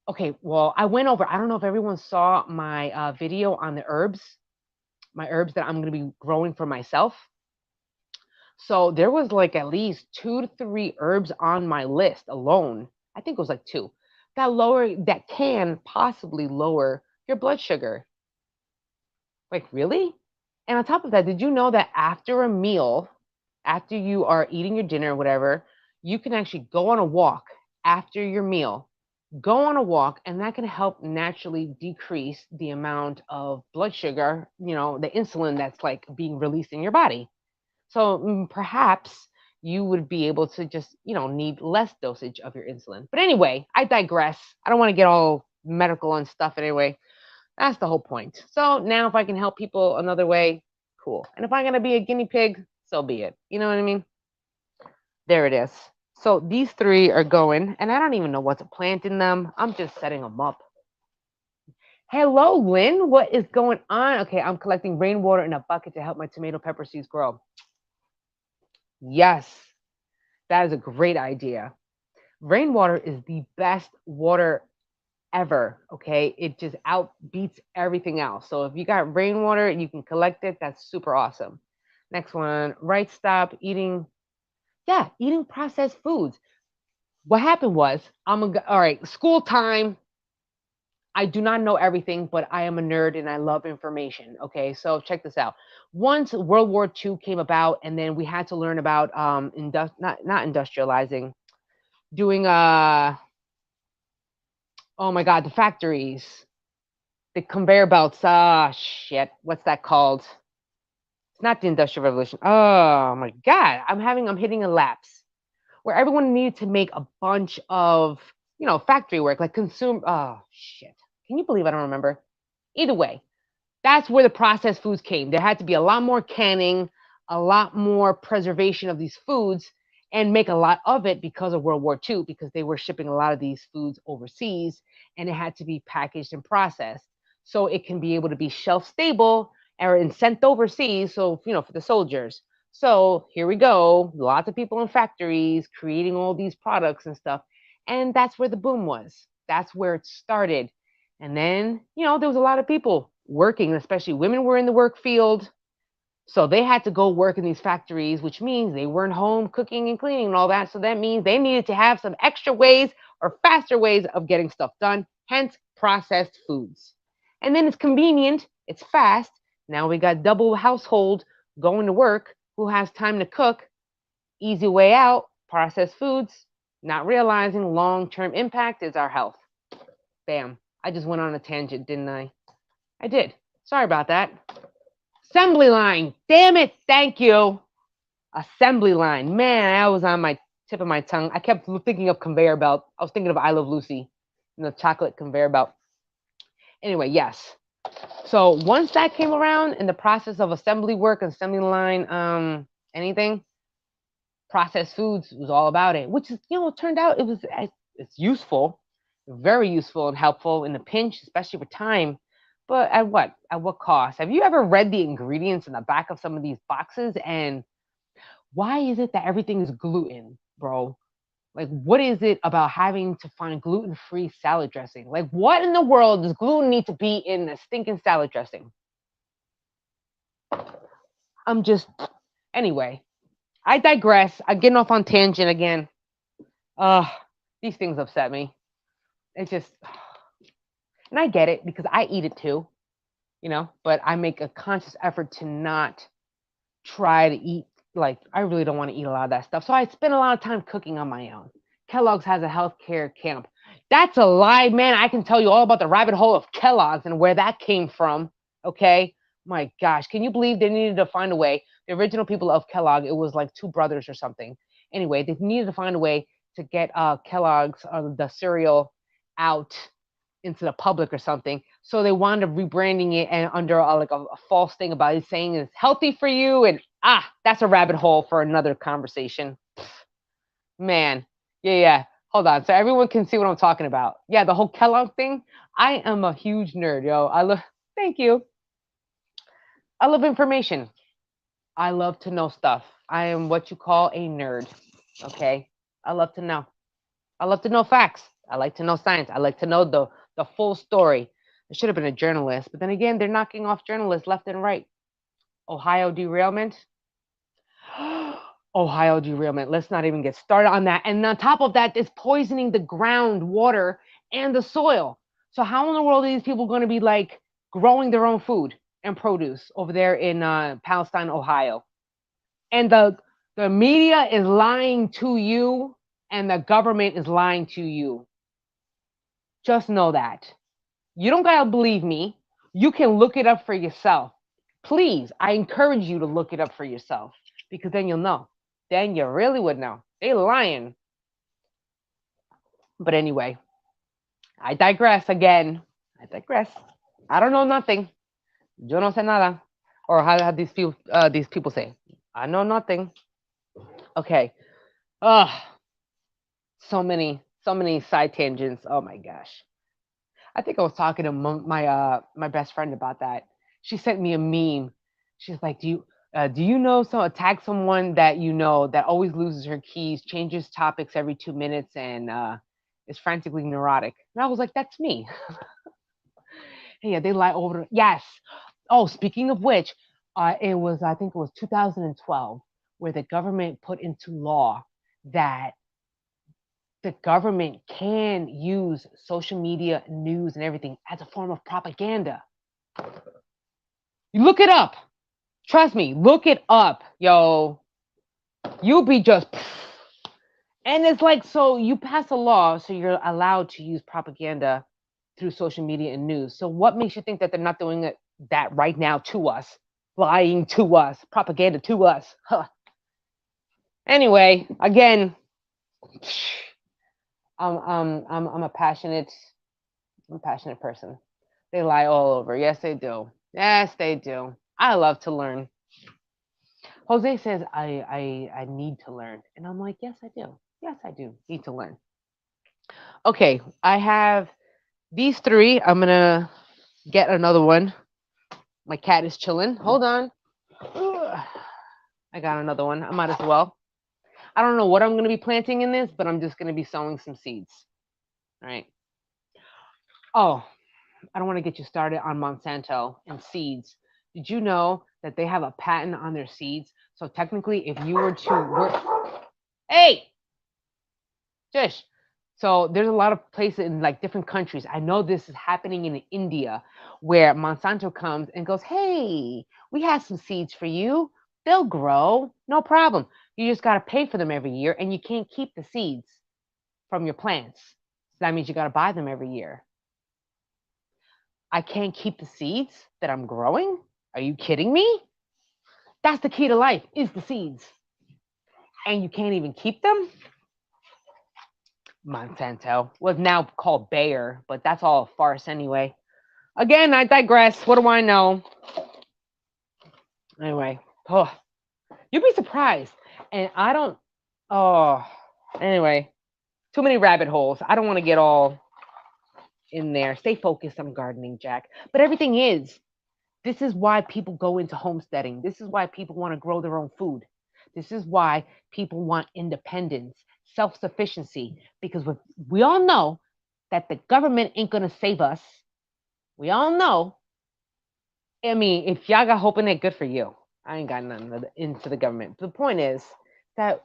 Okay, well, I went over, I don't know if everyone saw my video on the herbs, my herbs that I'm gonna be growing for myself. So there was like at least 2 to 3 herbs on my list alone. I think it was like two that can possibly lower your blood sugar. Like really? And on top of that, did you know that after a meal, after you are eating your dinner or whatever, you can actually go on a walk after your meal. Go on a walk, and that can help naturally decrease the amount of blood sugar, the insulin that's like being released in your body. So perhaps you would be able to just, need less dosage of your insulin. But anyway, I digress. I don't want to get all medical and stuff anyway. That's the whole point. So now if I can help people another way, cool. And if I'm going to be a guinea pig, so be it. You know what I mean? There it is. So these three are going, and I don't even know what to plant in them. I'm just setting them up. Hello, Lynn. What is going on? Okay, I'm collecting rainwater in a bucket to help my tomato pepper seeds grow. Yes, that is a great idea. Rainwater is the best water ever. Okay, it just outbeats everything else. So if you got rainwater and you can collect it, that's super awesome. Next one, right, stop eating. Yeah, eating processed foods. What happened was, all right, school time. I do not know everything, but I am a nerd and I love information. Okay, so check this out. Once World War II came about, and then we had to learn about not industrializing, doing oh my god, the factories, the conveyor belts. Ah, shit, what's that called? It's not the Industrial Revolution. Oh my god, I'm hitting a lapse where everyone needed to make a bunch of factory work, like consume. Oh shit, can you believe I don't remember? Either way, that's where the processed foods came. There had to be a lot more canning, a lot more preservation of these foods, and make a lot of it because of World War II, because they were shipping a lot of these foods overseas, and it had to be packaged and processed so it can be able to be shelf stable and sent overseas. So, for the soldiers. So here we go. Lots of people in factories creating all these products and stuff. And that's where the boom was. That's where it started. And then, there was a lot of people working, especially women were in the work field. So they had to go work in these factories, which means they weren't home cooking and cleaning and all that. So that means they needed to have some extra ways or faster ways of getting stuff done, hence processed foods. And then it's convenient, it's fast. Now we got double household going to work who has time to cook. Easy way out, processed foods, not realizing long-term impact is our health. Bam. I just went on a tangent, didn't I? I did. Sorry about that. Assembly line. Damn it. Thank you. Assembly line. Man, I was on my tip of my tongue. I kept thinking of conveyor belt. I was thinking of I Love Lucy and the chocolate conveyor belt. Anyway, yes. So once that came around in the process of assembly work, assembly line, anything, processed foods was all about it, which is, it turned out it's useful, very useful and helpful in the pinch, especially for time. But at what? At what cost? Have you ever read the ingredients in the back of some of these boxes? And why is it that everything is gluten, bro? Like, what is it about having to find gluten-free salad dressing? Like, what in the world does gluten need to be in a stinking salad dressing? I'm just, anyway, I digress. I'm getting off on tangent again. These things upset me. It just, and I get it because I eat it too, but I make a conscious effort to not try to eat. Like, I really don't want to eat a lot of that stuff. So I spend a lot of time cooking on my own. Kellogg's has a healthcare camp. That's a lie, man. I can tell you all about the rabbit hole of Kellogg's and where that came from. Okay. My gosh. Can you believe they needed to find a way? The original people of Kellogg, it was like two brothers or something. Anyway, they needed to find a way to get Kellogg's, the cereal, out into the public or something. So they wound up rebranding it and under a false thing about it saying it's healthy for you. And that's a rabbit hole for another conversation. Man, yeah. Hold on, so everyone can see what I'm talking about. Yeah, the whole Kellogg thing. I am a huge nerd, yo. I love. Thank you. I love information. I love to know stuff. I am what you call a nerd. Okay, I love to know. I love to know facts. I like to know science. I like to know the full story. I should have been a journalist, but then again, they're knocking off journalists left and right. Ohio derailment. Ohio derailment. Let's not even get started on that. And on top of that, it's poisoning the ground, water, and the soil. So how in the world are these people going to be like growing their own food and produce over there in Palestine, Ohio? And the media is lying to you, and the government is lying to you. Just know that. You don't gotta believe me. You can look it up for yourself. Please, I encourage you to look it up for yourself because then you'll know. then you really would know. They lying. But anyway, I digress again. I digress. I don't know nothing. Yo no sé nada. Or how these people say, I know nothing. Okay. Ugh. So many side tangents. Oh my gosh. I think I was talking to my best friend about that. She sent me a meme. She's like, do you know tag someone that you know that always loses her keys, changes topics every 2 minutes, and is frantically neurotic? And I was like, that's me. Yeah, they lie over. Yes. Oh, speaking of which, I think it was 2012 where the government put into law that the government can use social media, news, and everything as a form of propaganda. You look it up. Trust me, look it up, yo. You'll be just. And it's like, so you pass a law, so you're allowed to use propaganda through social media and news. So what makes you think that they're not doing that right now to us, lying to us, propaganda to us? Huh. Anyway, again, I'm I'm a passionate person. They lie all over. Yes, they do. Yes, they do. I love to learn. Jose says I need to learn, and I'm like, yes, I do. Yes, I do need to learn. Okay, I have these three. I'm gonna get another one. My cat is chilling. Hold on. Ugh. I got another one. I might as well. I don't know what I'm gonna be planting in this, but I'm just gonna be sowing some seeds. All right. Oh, I don't want to get you started on Monsanto and seeds. Did you know that they have a patent on their seeds? So technically, if you were to work, hey, Jish. So there's a lot of places in like different countries. I know this is happening in India where Monsanto comes and goes, "Hey, we have some seeds for you. They'll grow, no problem. You just got to pay for them every year, and you can't keep the seeds from your plants. So that means you got to buy them every year. I can't keep the seeds that I'm growing? Are you kidding me? That's the key to life is the seeds. And you can't even keep them? Monsanto was now called Bayer, but that's all a farce anyway. Again, I digress. What do I know? Anyway, oh, you'd be surprised. And I don't, oh, anyway, too many rabbit holes. I don't want to get all in there. Stay focused on gardening, Jack. But everything is. This is why people go into homesteading. This is why people want to grow their own food. This is why people want independence, self sufficiency, because we all know that the government ain't going to save us. We all know. I mean, if y'all got hope in it, good for you. I ain't got nothing into the government. But the point is that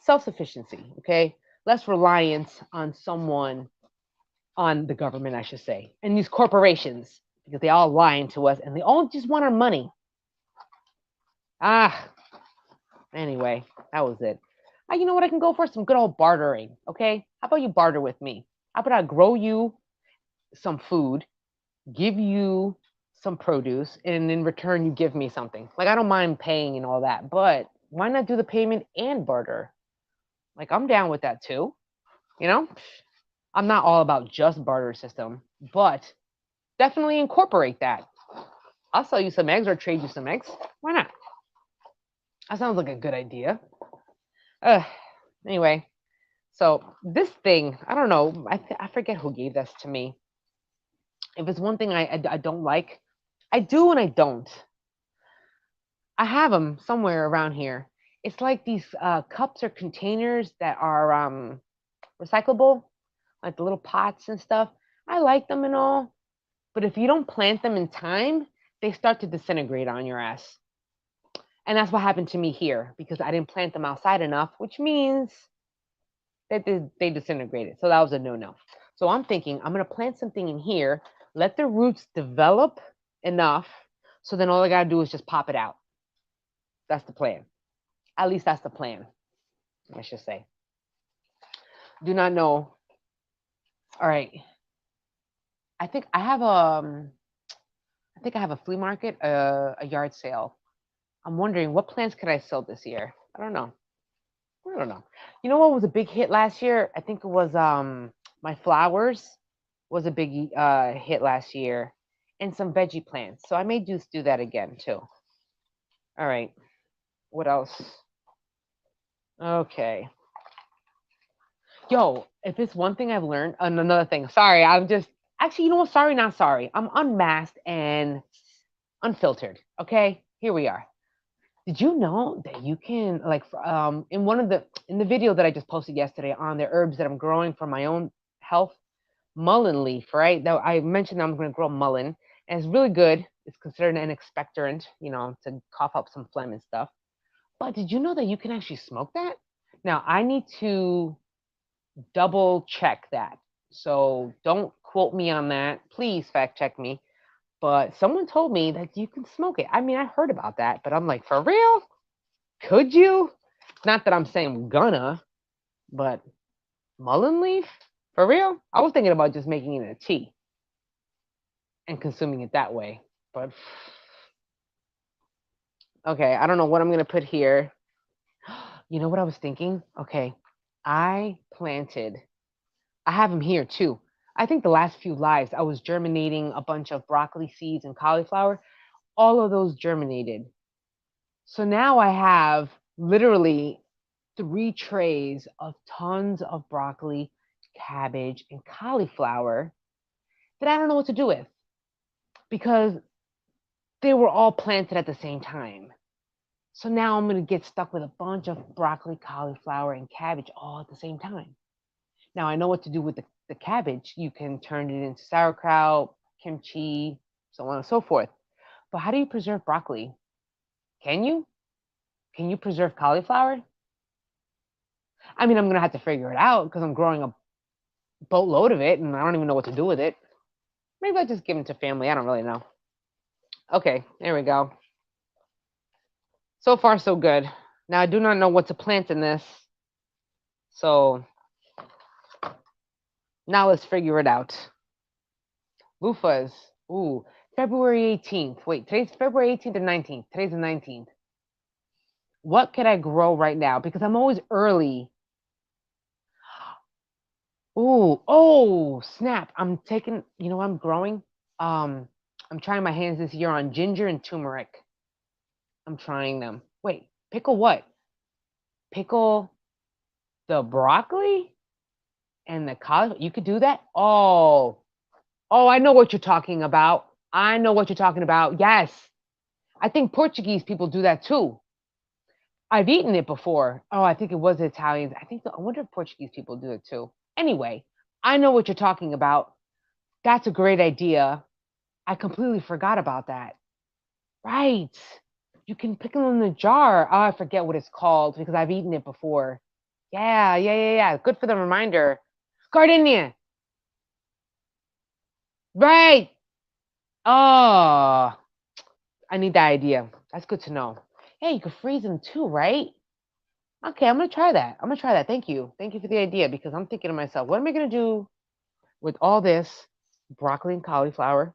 self sufficiency, okay? Less reliance on someone, on the government, I should say, and these corporations, because they all lying to us and they all just want our money. Ah, anyway, that was it. You know what? I can go for some good old bartering. Okay, how about you barter with me? How about I grow you some food, give you some produce, and in return you give me something? Like I don't mind paying and all that, but why not do the payment and barter? Like I'm down with that too. You know, I'm not all about just barter system, but definitely incorporate that. I'll sell you some eggs or trade you some eggs. Why not? That sounds like a good idea. Uh, anyway, so this thing, I don't know. I forget who gave this to me. If it's one thing I don't like, I do and I don't. I have them somewhere around here. It's like these cups or containers that are recyclable, like the little pots and stuff. I like them and all, but if you don't plant them in time, they start to disintegrate on your ass. And that's what happened to me here because I didn't plant them outside enough, which means that they disintegrated. So that was a no-no. So I'm thinking I'm going to plant something in here, let the roots develop enough, so then all I got to do is just pop it out. That's the plan. At least that's the plan, I should say. Do not know. All right. I think I have a flea market, a yard sale. I'm wondering what plants could I sell this year? I don't know. I don't know. You know what was a big hit last year? I think it was my flowers was a big hit last year, and some veggie plants. So I may just do that again too. All right. What else? Okay. Yo, if it's one thing I've learned, another thing. Sorry, I'm just actually, you know what? Sorry, not sorry. I'm unmasked and unfiltered. Okay, here we are. Did you know that you can like in one of the in the video that I just posted yesterday on the herbs that I'm growing for my own health, mullein leaf, right? That I mentioned I'm going to grow mullein, and it's really good. It's considered an expectorant, to cough up some phlegm and stuff. But did you know that you can actually smoke that? Now I need to double check that. So don't quote me on that. Please fact check me. But someone told me that you can smoke it. I mean, I heard about that, but I'm like, for real? Could you? Not that I'm saying I'm gonna, but mullein leaf? For real? I was thinking about just making it a tea and consuming it that way. But okay, I don't know what I'm gonna put here. You know what I was thinking? Okay, I planted I have them here too. I think the last few lives, I was germinating a bunch of broccoli seeds and cauliflower. All of those germinated. So now I have literally 3 trays of tons of broccoli, cabbage, and cauliflower that I don't know what to do with because they were all planted at the same time. So now I'm going to get stuck with a bunch of broccoli, cauliflower, and cabbage all at the same time. Now I know what to do with the cabbage. You can turn it into sauerkraut, kimchi, so on and so forth. But how do you preserve broccoli? Can you? Can you preserve cauliflower? I mean, I'm gonna have to figure it out because I'm growing a boatload of it and I don't even know what to do with it. Maybe I'll just give them to family. I don't really know. Okay, there we go. So far, so good. Now I do not know what to plant in this. So now let's figure it out. Loofahs. Ooh, February 18th. Wait, today's February 18th or 19th? Today's the 19th. What can I grow right now? Because I'm always early. Ooh, oh, snap. I'm taking, you know what I'm growing? Um, I'm trying my hands this year on ginger and turmeric. I'm trying them. Wait, pickle what? Pickle the broccoli and the cauliflower? You could do that? Oh, I know what you're talking about. I know what you're talking about. Yes. I think Portuguese people do that too. I've eaten it before. Oh, I think it was the Italians. I wonder if Portuguese people do it too. Anyway, I know what you're talking about. That's a great idea. I completely forgot about that. Right. You can pickle in the jar. Oh, I forget what it's called because I've eaten it before. Yeah. Good for the reminder. Gardenia. Right. Oh, I need that idea. That's good to know. Hey, you can freeze them too, right? Okay, I'm gonna try that. I'm gonna try that. Thank you. Thank you for the idea because I'm thinking to myself, what am I gonna do with all this broccoli and cauliflower?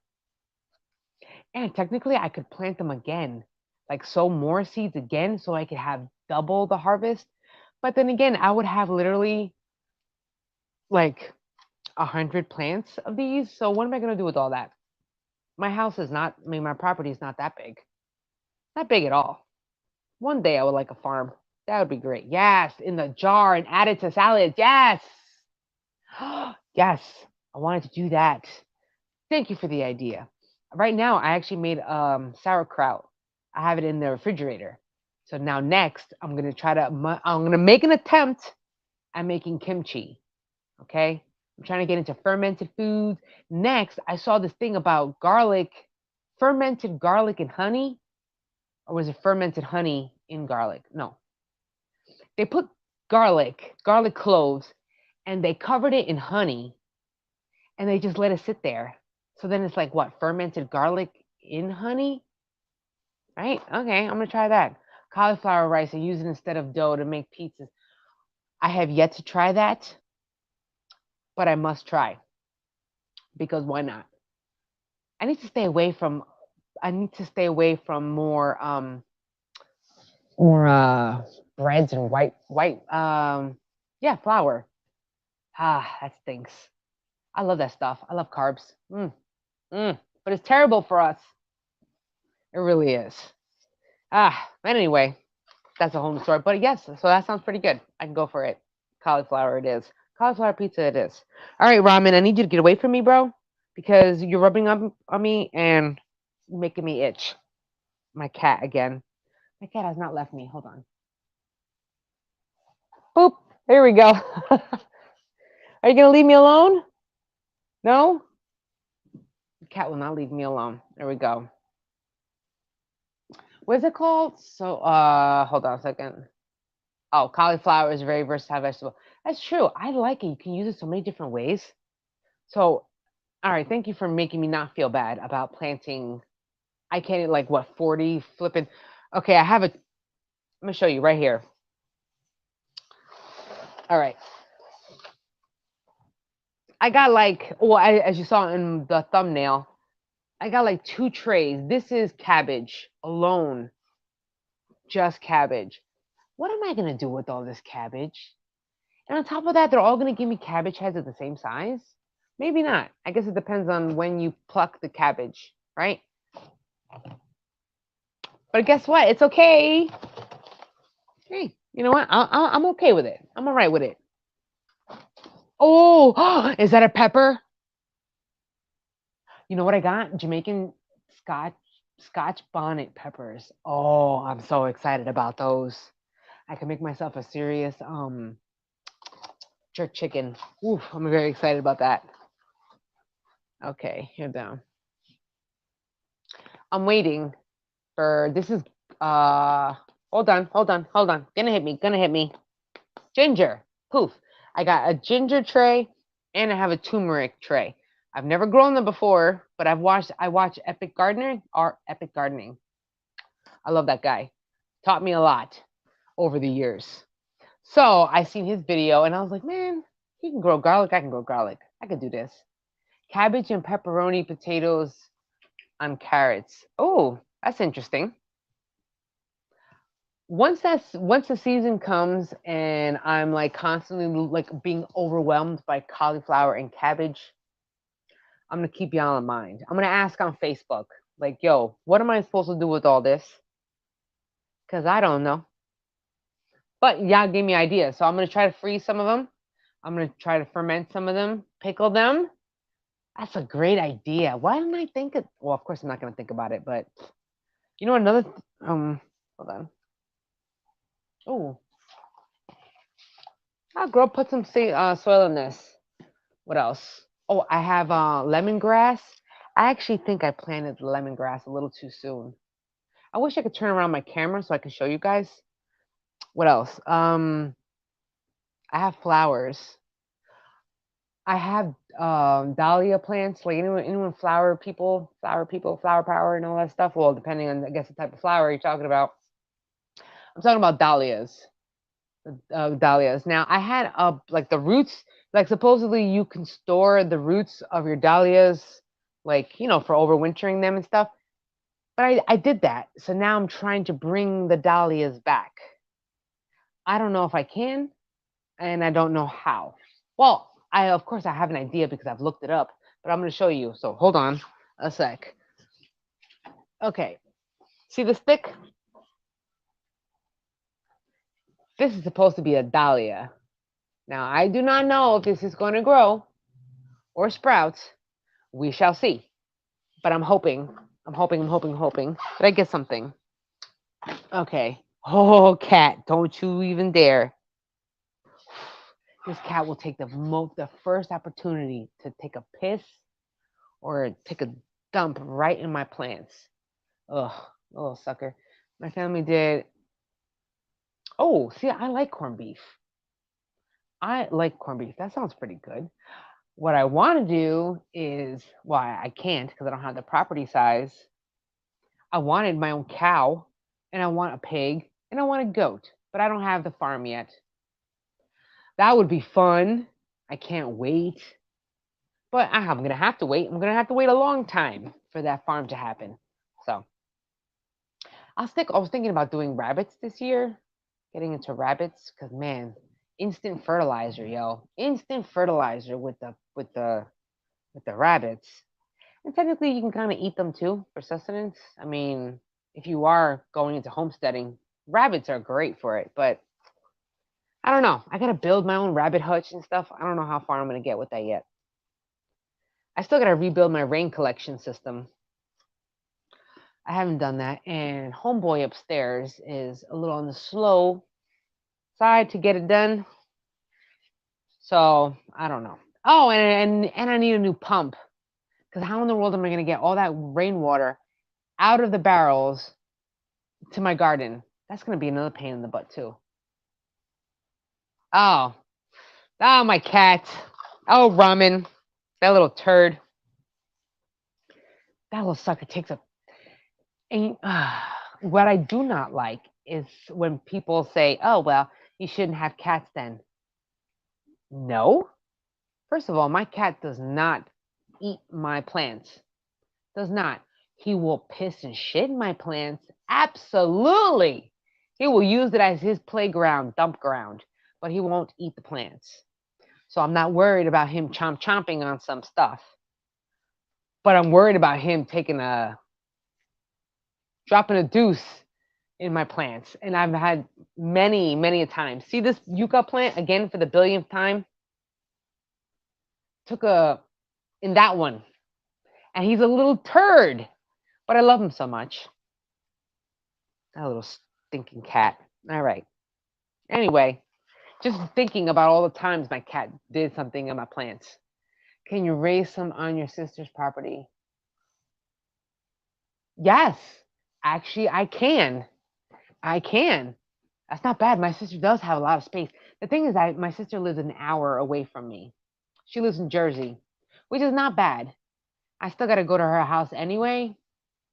And technically, I could plant them again, like sow more seeds again, so I could have double the harvest. But then again, I would have literally like 100 plants of these. So what am I gonna do with all that? My house is not. I mean, my property is not that big. Not big at all. One day I would like a farm. That would be great. Yes, in the jar and add it to salads. Yes. Yes, I wanted to do that. Thank you for the idea. Right now, I actually made sauerkraut. I have it in the refrigerator. So now next, I'm gonna make an attempt at making kimchi. Okay, I'm trying to get into fermented foods. Next, I saw this thing about garlic, fermented garlic and honey, or was it fermented honey in garlic? No, they put garlic cloves, and they covered it in honey, and they just let it sit there. So then it's like what, fermented garlic in honey, right? Okay, I'm gonna try that. Cauliflower rice and use it instead of dough to make pizzas. I have yet to try that, but I must try because why not? I need to stay away from. I need to stay away from more breads and yeah, flour. Ah, that stinks. I love that stuff. I love carbs. But it's terrible for us. It really is. But anyway, that's a whole new story. But yes, so that sounds pretty good. I can go for it. Cauliflower it is. Cauliflower pizza it is. All right, ramen, I need you to get away from me, bro, because you're rubbing up on me and making me itch. My cat again. My cat has not left me. Hold on. Boop. Here we go. Are you gonna leave me alone? No? The cat will not leave me alone. There we go. What is it called? So hold on a second. Oh, cauliflower is a very versatile vegetable. That's true. I like it. You can use it so many different ways. So, all right, thank you for making me not feel bad about planting. I can't eat like what 40 flipping. Okay, I have a. I'm gonna show you right here. All right, I got like well, as you saw in the thumbnail, I got like 2 trays. This is cabbage alone, just cabbage. What am I gonna do with all this cabbage? And on top of that, they're all gonna give me cabbage heads at the same size. Maybe not. I guess it depends on when you pluck the cabbage, right? But guess what? It's okay. Hey, you know what? I'm okay with it. I'm all right with it. Oh, is that a pepper? You know what I got? Jamaican Scotch bonnet peppers. Oh, I'm so excited about those. I can make myself a serious jerk chicken. Oof, I'm very excited about that. Okay, here down. I'm waiting for this is hold on. Gonna hit me. Ginger. Poof. I got a ginger tray and I have a turmeric tray. I've never grown them before, but I watch Epic Gardening. I love that guy. Taught me a lot over the years. So I seen his video and I was like, man, he can grow garlic. I can grow garlic. I could do this. Cabbage and pepperoni, potatoes on carrots. Oh, that's interesting. Once the season comes and I'm like constantly like being overwhelmed by cauliflower and cabbage, I'm gonna keep y'all in mind. I'm gonna ask on Facebook, like, yo, what am I supposed to do with all this? Because I don't know. But y'all gave me ideas. So I'm gonna try to freeze some of them. I'm gonna try to ferment some of them, pickle them. That's a great idea. Why didn't I think it? Well, of course I'm not gonna think about it, but you know another hold on. Oh, I'll girl put some soil in this. What else? Oh, I have lemongrass. I actually think I planted lemongrass a little too soon. I wish I could turn around my camera so I could show you guys. What else? I have flowers. I have dahlia plants. Like anyone flower power and all that stuff. Well, depending on I guess the type of flower you're talking about. I'm talking about dahlias. Dahlias. Now I had like the roots. Like supposedly you can store the roots of your dahlias, like for overwintering them and stuff. But I did that. So now I'm trying to bring the dahlias back. I don't know if I can, and I don't know how. Well, of course I have an idea because I've looked it up, but I'm going to show you. So hold on a sec. Okay. See the stick? This is supposed to be a dahlia. Now, I do not know if this is going to grow or sprout. We shall see. But I'm hoping that I get something. Okay. Oh, cat, don't you even dare. This cat will take the first opportunity to take a piss or take a dump right in my plants. Ugh, little sucker. My family did. Oh, see, I like corned beef. That sounds pretty good. What I want to do is, why I can't because I don't have the property size. I wanted my own cow, and I want a pig, and I want a goat, but I don't have the farm yet. That would be fun. I can't wait. But I'm going to have to wait. I'm going to have to wait a long time for that farm to happen. So I was thinking about doing rabbits this year. getting into rabbits because man, instant fertilizer, yo, instant fertilizer with the rabbits. And technically, you can kind of eat them too for sustenance. I mean, if you are going into homesteading, rabbits are great for it. But I don't know. I gotta build my own rabbit hutch and stuff. I don't know how far I'm gonna get with that yet. I still gotta rebuild my rain collection system. I haven't done that. And homeboy upstairs is a little on the slow side to get it done. So I don't know. Oh, and I need a new pump because how in the world am I gonna get all that rainwater out of the barrels to my garden? That's gonna be another pain in the butt too. Oh, oh my cat. Oh, Ramen, that little turd. That little sucker takes a. And, what I do not like is when people say, "Oh well, you shouldn't have cats then." No. First of all, my cat does not eat my plants. Does not. He will piss and shit in my plants. Absolutely. He will use it as his playground, dump ground, but he won't eat the plants. So I'm not worried about him chomping on some stuff. But I'm worried about him dropping a deuce in my plants. And I've had many a times. See this yucca plant again for the billionth time? Took a in that one. And he's a little turd. But I love him so much. That little stinking cat. All right. Anyway, just thinking about all the times my cat did something in my plants. Can you raise some on your sister's property? Yes. Actually, I can. I can. That's not bad. My sister does have a lot of space. The thing is that my sister lives an hour away from me. She lives in Jersey, which is not bad. I still got to go to her house anyway,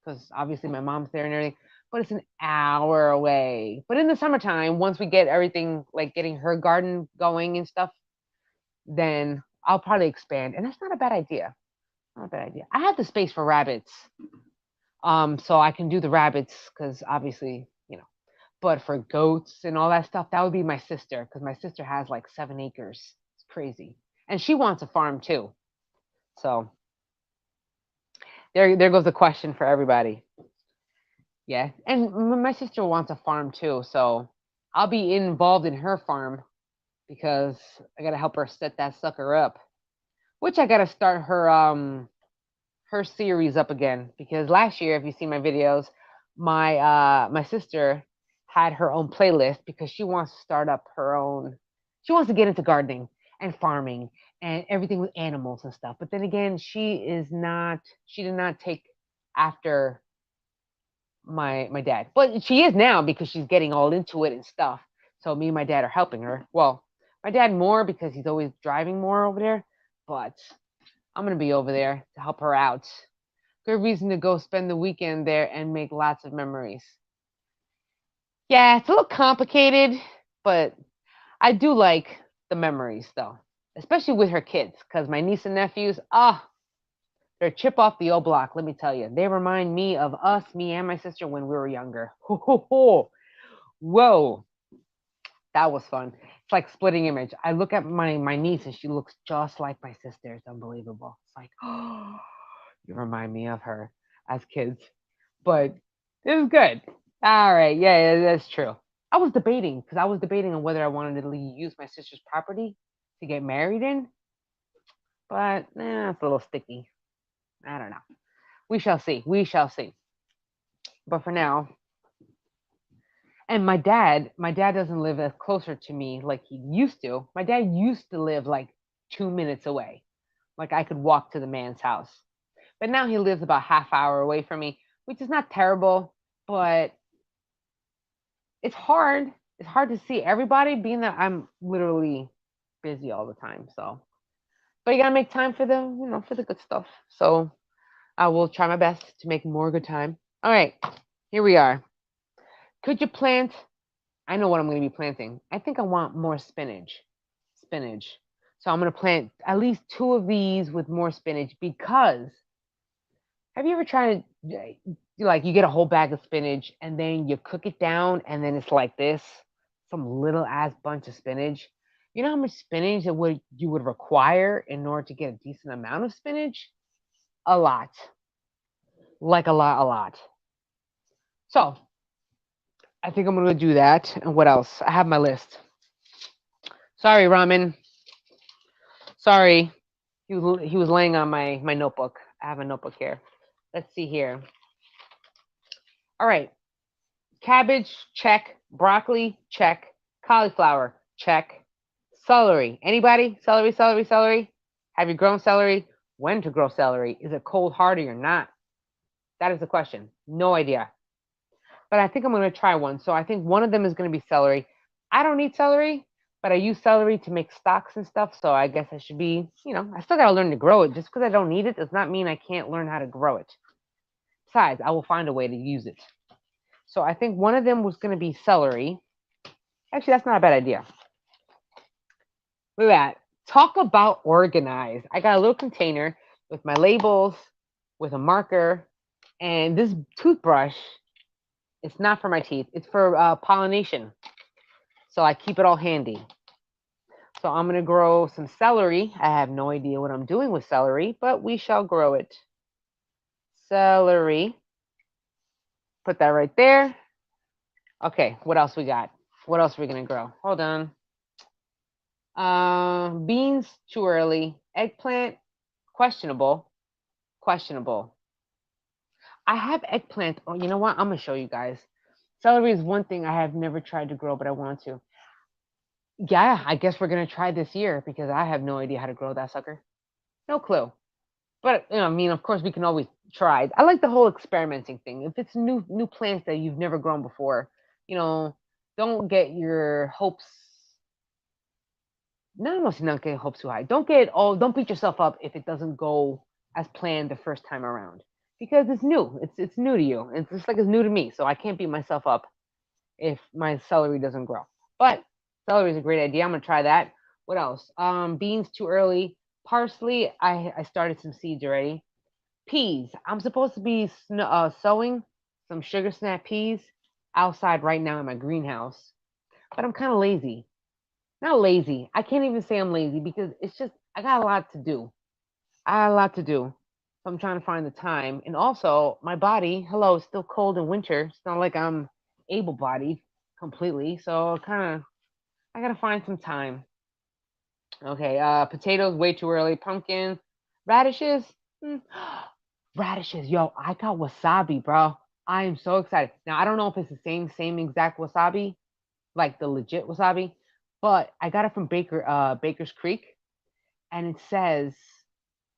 because obviously my mom's there and everything, but it's an hour away. But in the summertime, once we get everything, like getting her garden going and stuff, then I'll probably expand. And that's not a bad idea. Not a bad idea. I have the space for rabbits. So I can do the rabbits because obviously, but for goats and all that stuff, that would be my sister because my sister has like 7 acres. It's crazy. And she wants a farm too. So there goes the question for everybody. Yeah. And my sister wants a farm too. So I'll be involved in her farm because I gotta help her set that sucker up. Which I gotta start her series up again because last year, if you see my videos, my sister had her own playlist because she wants to start up her own. She wants to get into gardening and farming and everything with animals and stuff. But then again, she is not. She did not take after my dad, but she is now because she's getting all into it and stuff. So me and my dad are helping her. Well, my dad more because he's always driving more over there, but I'm gonna be over there to help her out. Good reason to go spend the weekend there and make lots of memories. Yeah, it's a little complicated, but I do like the memories though, especially with her kids, because my niece and nephews, they're chip off the old block. Let me tell you, they remind me of us, me and my sister when we were younger. Ho, ho, ho. Whoa, that was fun. It's like splitting image. I look at my niece and she looks just like my sister. It's unbelievable. It's like, oh, you remind me of her as kids. But it was good. All right. Yeah, that's true. I was debating because I was debating on whether I wanted to use my sister's property to get married in, but it's a little sticky. I don't know. We shall see. We shall see. But for now, and my dad doesn't live as closer to me like he used to. My dad used to live like 2 minutes away. Like I could walk to the man's house. But now he lives about half hour away from me, which is not terrible, but it's hard. It's hard to see everybody being that I'm literally busy all the time. So, but you gotta make time for the good stuff. So I will try my best to make more good time. All right, here we are. Could you plant? I know what I'm going to be planting. I think I want more spinach. Spinach. So I'm going to plant at least two of these with more spinach because have you ever tried like you get a whole bag of spinach and then you cook it down and then it's like this? some little ass bunch of spinach. You know how much spinach you would require in order to get a decent amount of spinach? A lot. Like a lot, a lot. So I think I'm gonna do that. And what else? I have my list. Sorry, ramen. Sorry. He was laying on my notebook. I have a notebook here. Let's see here. All right. Cabbage, check. Broccoli, check. Cauliflower, check. Celery. Anybody? Celery, celery, celery. Have you grown celery? When to grow celery? Is it cold hardy or not? That is the question. No idea. But I think I'm going to try one. So I think one of them is going to be celery. I don't need celery, but I use celery to make stocks and stuff. So I guess I should be, I still got to learn to grow it. Just because I don't need it does not mean I can't learn how to grow it. Besides, I will find a way to use it. So I think one of them was going to be celery. Actually, that's not a bad idea. Look at that. Talk about organized. I got a little container with my labels, with a marker, and this toothbrush. It's not for my teeth. It's for pollination. So I keep it all handy. So I'm going to grow some celery. I have no idea what I'm doing with celery, but we shall grow it. Celery. Put that right there. Okay, what else we got? What else are we going to grow? Hold on. Beans, too early. Eggplant, questionable. Questionable. I have eggplant. Oh, you know what? I'm going to show you guys. Celery is one thing I have never tried to grow, but I want to. Yeah, I guess we're going to try this year because I have no idea how to grow that sucker. No clue. But, I mean, of course, we can always try. I like the whole experimenting thing. If it's new plants that you've never grown before, don't get your hopes. Not get hopes too high. Don't beat yourself up if it doesn't go as planned the first time around because it's new. It's new to you. It's just like it's new to me. So I can't beat myself up if my celery doesn't grow. But celery is a great idea. I'm gonna try that. What else? Beans too early. Parsley. I started some seeds already. Peas. I'm supposed to be sowing some sugar snap peas outside right now in my greenhouse, but I'm kind of lazy. Not lazy. I can't even say I'm lazy because it's just I got a lot to do. I got a lot to do. So I'm trying to find the time. And also my body, hello, it's still cold in winter. It's not like I'm able bodied completely. So I gotta find some time. Okay, potatoes way too early. Pumpkin, radishes. Radishes, yo, I got wasabi, bro. I am so excited. Now I don't know if it's the same exact wasabi, like the legit wasabi, but I got it from Baker's Creek, and it says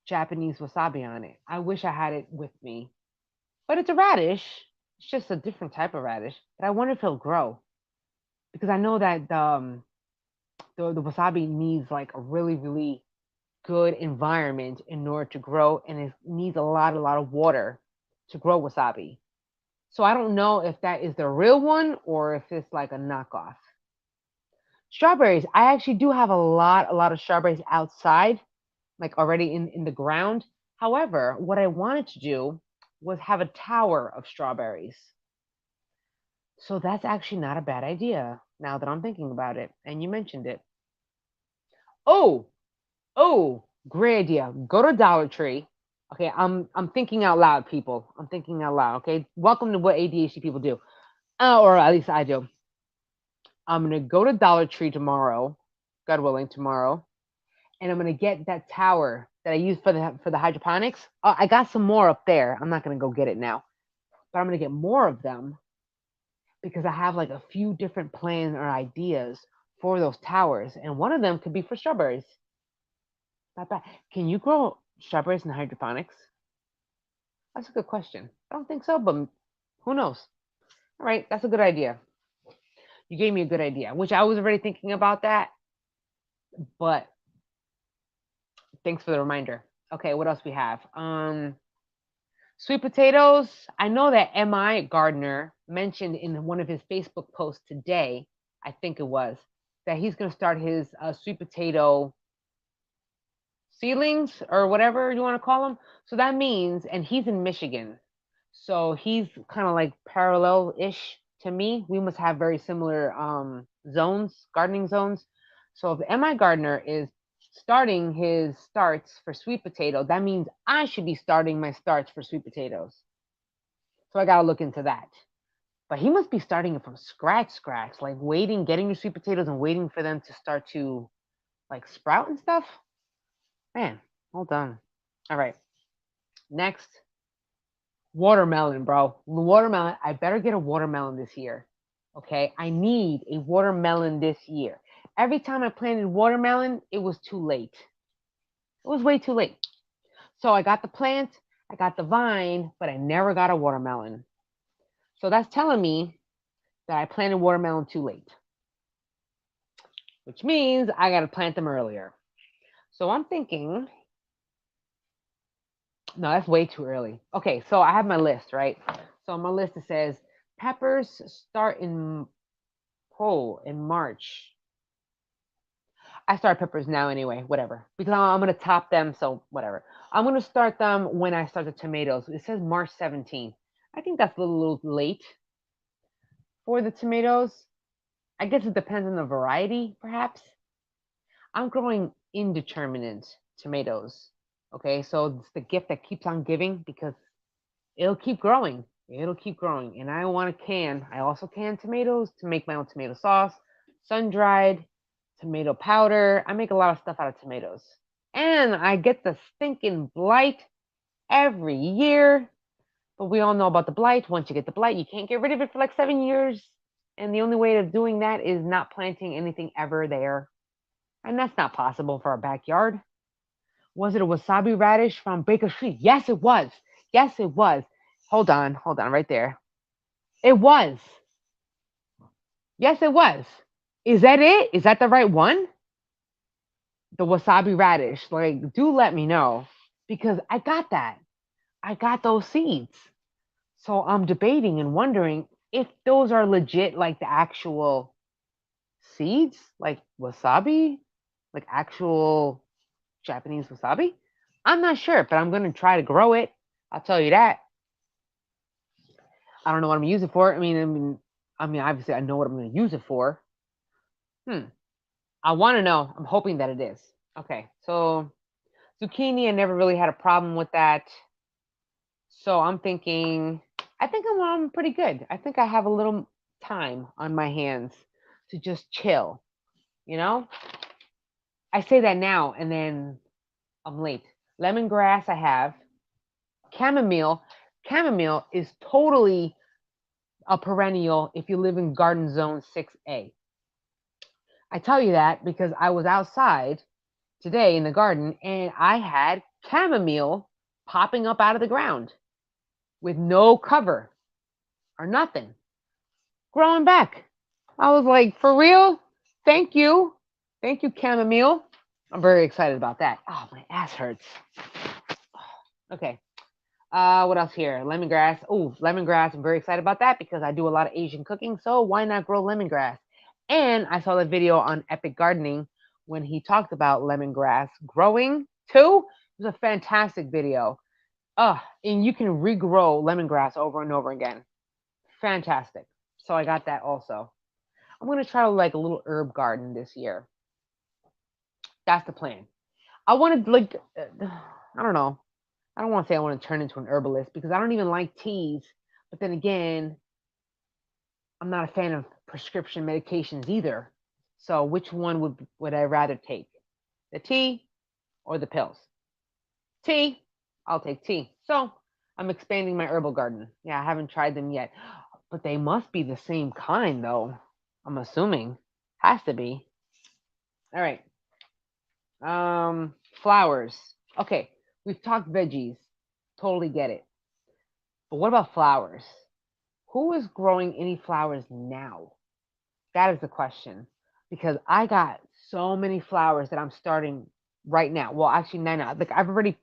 Japanese wasabi on it. I wish I had it with me, but it's a radish. It's just a different type of radish. But I wonder if it'll grow because I know that the wasabi needs like a really good environment in order to grow, and it needs a lot of water to grow wasabi. So I don't know if that is the real one or if it's like a knockoff. Strawberries. I actually do have a lot of strawberries outside, like already in the ground. However, what I wanted to do was have a tower of strawberries. So that's actually not a bad idea now that I'm thinking about it. And you mentioned it. Oh, great idea. Go to Dollar Tree. Okay, I'm thinking out loud, people. I'm thinking out loud. Okay, welcome to what ADHD people do, or at least I do. I'm gonna go to Dollar Tree tomorrow, God willing, tomorrow, and I'm gonna get that tower that I use for the hydroponics. I got some more up there. I'm not gonna go get it now, but I'm gonna get more of them because I have like a few different plans or ideas for those towers, and one of them could be for strawberries. Not bad. Can you grow strawberries in hydroponics? That's a good question. I don't think so, but who knows? All right, that's a good idea. You gave me a good idea, which I was already thinking about that, but thanks for the reminder. Okay, what else we have? Sweet potatoes. I know that MI Gardner mentioned in one of his Facebook posts today, I think it was, that he's going to start his sweet potato seedlings or whatever you want to call them. So that means, and he's in Michigan, so he's kind of like parallel-ish to me. We must have very similar zones, gardening zones. So if the MI gardener is starting his starts for sweet potato, that means I should be starting my starts for sweet potatoes. So I gotta look into that. But he must be starting it from scratch, like waiting, getting your sweet potatoes and waiting for them to start to like sprout and stuff. Man, hold on. All right. Next, watermelon, bro. Watermelon. I better get a watermelon this year. Okay. I need a watermelon this year. Every time I planted watermelon, it was too late. It was way too late. So I got the plant, I got the vine, but I never got a watermelon. So that's telling me that I planted watermelon too late, which means I got to plant them earlier. So I'm thinking, no, that's way too early. Okay, so I have my list, right? So on my list it says peppers start in March. I start peppers now anyway, whatever, because I'm going to top them, so whatever. I'm going to start them when I start the tomatoes. It says March 17th. I think that's a little late for the tomatoes. I guess it depends on the variety, perhaps. I'm growing indeterminate tomatoes. Okay, so it's the gift that keeps on giving because it'll keep growing. It'll keep growing. And I want to can. I also can tomatoes to make my own tomato sauce, sun dried, tomato powder. I make a lot of stuff out of tomatoes. And I get the stinking blight every year. But we all know about the blight. Once you get the blight, you can't get rid of it for like 7 years. And the only way of doing that is not planting anything ever there. And that's not possible for our backyard. Was it a wasabi radish from Baker Street? Yes, it was. Yes, it was. Hold on, right there. It was. Yes, it was. Is that it? Is that the right one? The wasabi radish. Like, do let me know because I got that. I got those seeds. So I'm debating and wondering if those are legit, like the actual seeds, like wasabi, like actual Japanese wasabi. I'm not sure, but I'm going to try to grow it. I'll tell you that. I don't know what I'm going to use it for. Obviously, I know what I'm going to use it for. I want to know. I'm hoping that it is. Okay, so zucchini, I never really had a problem with that. So I'm thinking, I think I'm pretty good. I think I have a little time on my hands to just chill. You know, I say that now, and then I'm late. Lemongrass, I have. Chamomile. Chamomile is totally a perennial if you live in garden zone 6A. I tell you that because I was outside today in the garden and I had chamomile popping up out of the ground with no cover or nothing, growing back. I was like, for real? Thank you. Thank you, chamomile. I'm very excited about that. Oh, my ass hurts. Okay. What else here? Lemongrass. Oh, lemongrass. I'm very excited about that because I do a lot of Asian cooking. So why not grow lemongrass? And I saw the video on Epic Gardening when he talked about lemongrass growing too. It was a fantastic video. And you can regrow lemongrass over and over again. Fantastic. So I got that also. I'm going to try like a little herb garden this year. That's the plan. I want to I don't know. I don't want to say I want to turn into an herbalist because I don't even like teas. But then again, I'm not a fan of prescription medications either. So which one would I rather take? The tea or the pills? Tea. I'll take tea. So I'm expanding my herbal garden. Yeah, I haven't tried them yet. But they must be the same kind though. I'm assuming. Has to be. All right. Flowers. Okay, we've talked veggies. Totally get it. But what about flowers? Who is growing any flowers now? That is the question. Because I got so many flowers that I'm starting right now. Well, actually, no. Like I've already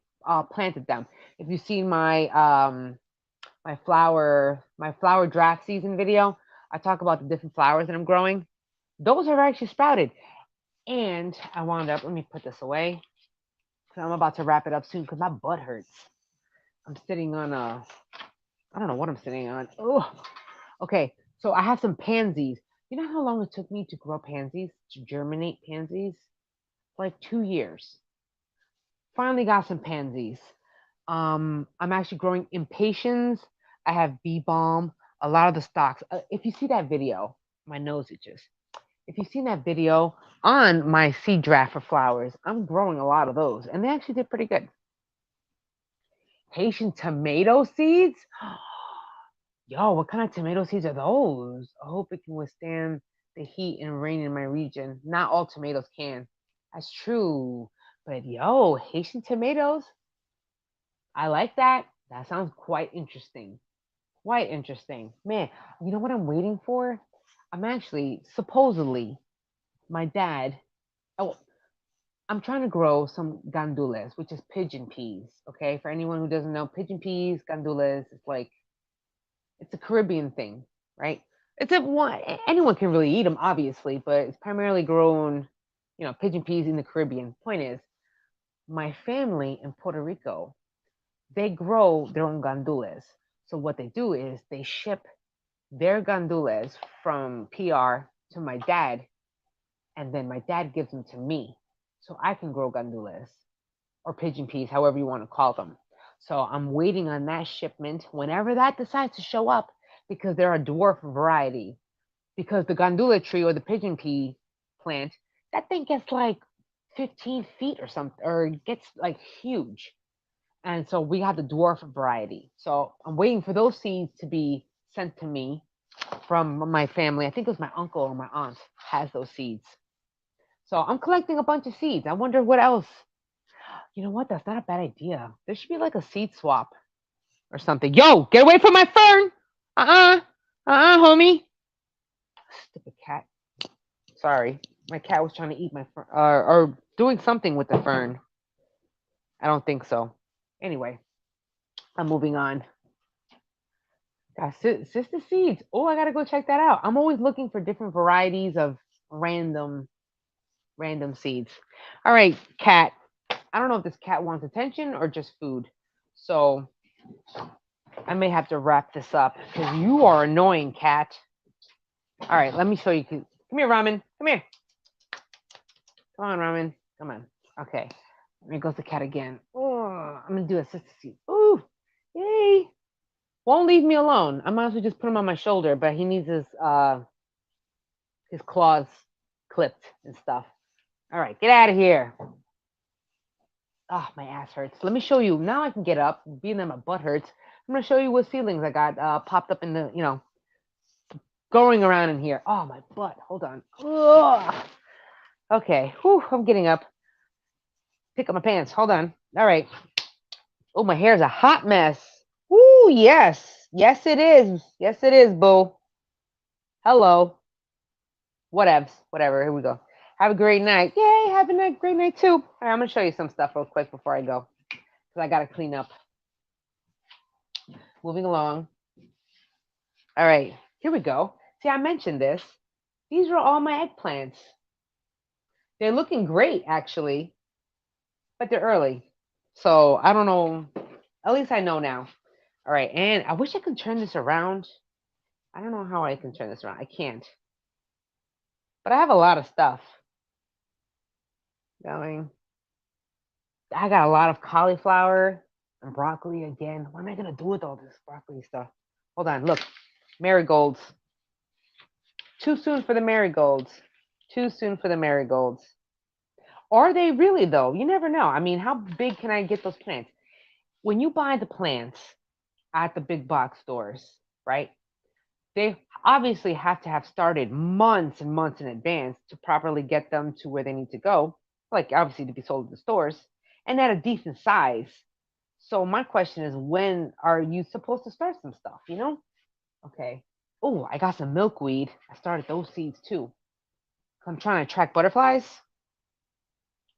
planted them. If you've seen my my flower draft season video, I talk about the different flowers that I'm growing. Those are actually sprouted. And I wound up, let me put this away. I'm about to wrap it up soon because my butt hurts. I'm sitting on I don't know what I'm sitting on. Oh, okay. So I have some pansies. You know how long it took me to grow pansies, to germinate pansies? Like 2 years. Finally got some pansies. I'm actually growing impatiens. I have bee balm. A lot of the stocks. If you see that video, my nose itches. If you've seen that video on my seed draft for flowers, I'm growing a lot of those, and they actually did pretty good. Haitian tomato seeds. Yo, what kind of tomato seeds are those? I hope it can withstand the heat and rain in my region. Not all tomatoes can. That's true. But yo, Haitian tomatoes, I like that. That sounds quite interesting. Quite interesting. Man, you know what I'm waiting for? I'm actually, supposedly, my dad. Oh, I'm trying to grow some gandules, which is pigeon peas. Okay, for anyone who doesn't know, pigeon peas, gandules, it's a Caribbean thing, right? It's a one anyone can really eat them, obviously, but it's primarily grown, pigeon peas in the Caribbean. Point is, my family in Puerto Rico, they grow their own gandules. So what they do is they ship their gandules from PR to my dad, and then my dad gives them to me, so I can grow gandules or pigeon peas, however you want to call them. So I'm waiting on that shipment whenever that decides to show up because they're a dwarf variety. Because the gandula tree or the pigeon pea plant, that thing gets like 15 feet or something, or gets like huge. And so we have the dwarf variety. So I'm waiting for those seeds to be sent to me from my family. I think it was my uncle or my aunt has those seeds. So I'm collecting a bunch of seeds. I wonder what else. You know what? That's not a bad idea. There should be like a seed swap or something. Yo, get away from my fern. Homie. Stupid cat. Sorry. My cat was trying to eat my fern or doing something with the fern. I don't think so. Anyway, I'm moving on. Got sister seeds. Oh, I gotta go check that out. I'm always looking for different varieties of random seeds. All right, cat. I don't know if this cat wants attention or just food. So I may have to wrap this up because you are annoying, cat. All right, let me show you. Come here, Ramen. Come here. Come on, Ramen. Come on. Okay. There goes the cat again. Oh, I'm gonna do a sister seed. Ooh, yay! Won't leave me alone. I might as well just put him on my shoulder, but he needs his claws clipped and stuff. All right, get out of here. Oh, my ass hurts. Let me show you. Now I can get up, being that my butt hurts. I'm gonna show you what seedlings I got popped up in the, going around in here. Oh, my butt. Hold on. Ugh. Okay. Whew, I'm getting up. Pick up my pants. Hold on. All right. Oh, my hair's a hot mess. Ooh, yes. Yes, it is. Yes, it is, boo. Hello. Whatevs. Whatever. Here we go. Have a great night. Yay, have a great night too. All right, I'm going to show you some stuff real quick before I go because I got to clean up. Moving along. All right, here we go. See, I mentioned this. These are all my eggplants. They're looking great, actually, but they're early. So I don't know. At least I know now. All right, and I wish I could turn this around. I don't know how I can turn this around. I can't. But I have a lot of stuff going. I got a lot of cauliflower and broccoli again. What am I going to do with all this broccoli stuff? Hold on, look. Marigolds. Too soon for the marigolds. Too soon for the marigolds. Are they really, though? You never know. I mean, how big can I get those plants? When you buy the plants at the big box stores, right? They obviously have to have started months and months in advance to properly get them to where they need to go, like obviously to be sold at the stores, and at a decent size. So my question is, when are you supposed to start some stuff, Okay. Oh, I got some milkweed. I started those seeds too. I'm trying to attract butterflies.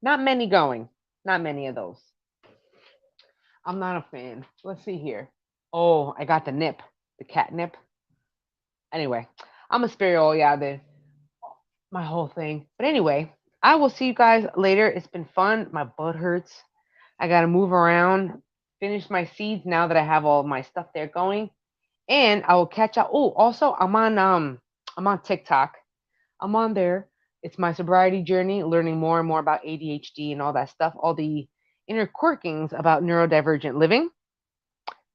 Not many going. Not many of those. I'm not a fan. Let's see here. Oh, I got the nip. The catnip. Anyway, I'm gonna spare you all my whole thing. But anyway, I will see you guys later. It's been fun. My butt hurts. I gotta move around, finish my seeds now that I have all my stuff there going. And I will catch up. Oh, also I'm on TikTok. I'm on there. It's my sobriety journey, learning more and more about ADHD and all that stuff, all the inner workings about neurodivergent living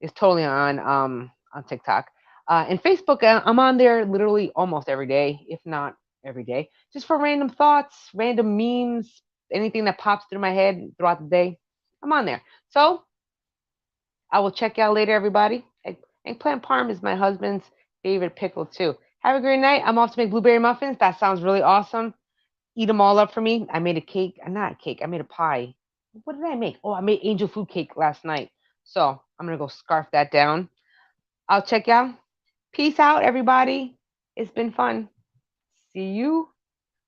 is totally on TikTok. And Facebook, I'm on there literally almost every day, if not every day, just for random thoughts, random memes, anything that pops through my head throughout the day. I'm on there. So I will check you out later, everybody. Eggplant parm is my husband's favorite pickle too. Have a great night. I'm off to make blueberry muffins. That sounds really awesome. Eat them all up for me. I made a cake, not a cake. I made a pie. What did I make? Oh, I made angel food cake last night. So I'm gonna go scarf that down. I'll check y'all. Peace out, everybody. It's been fun. See you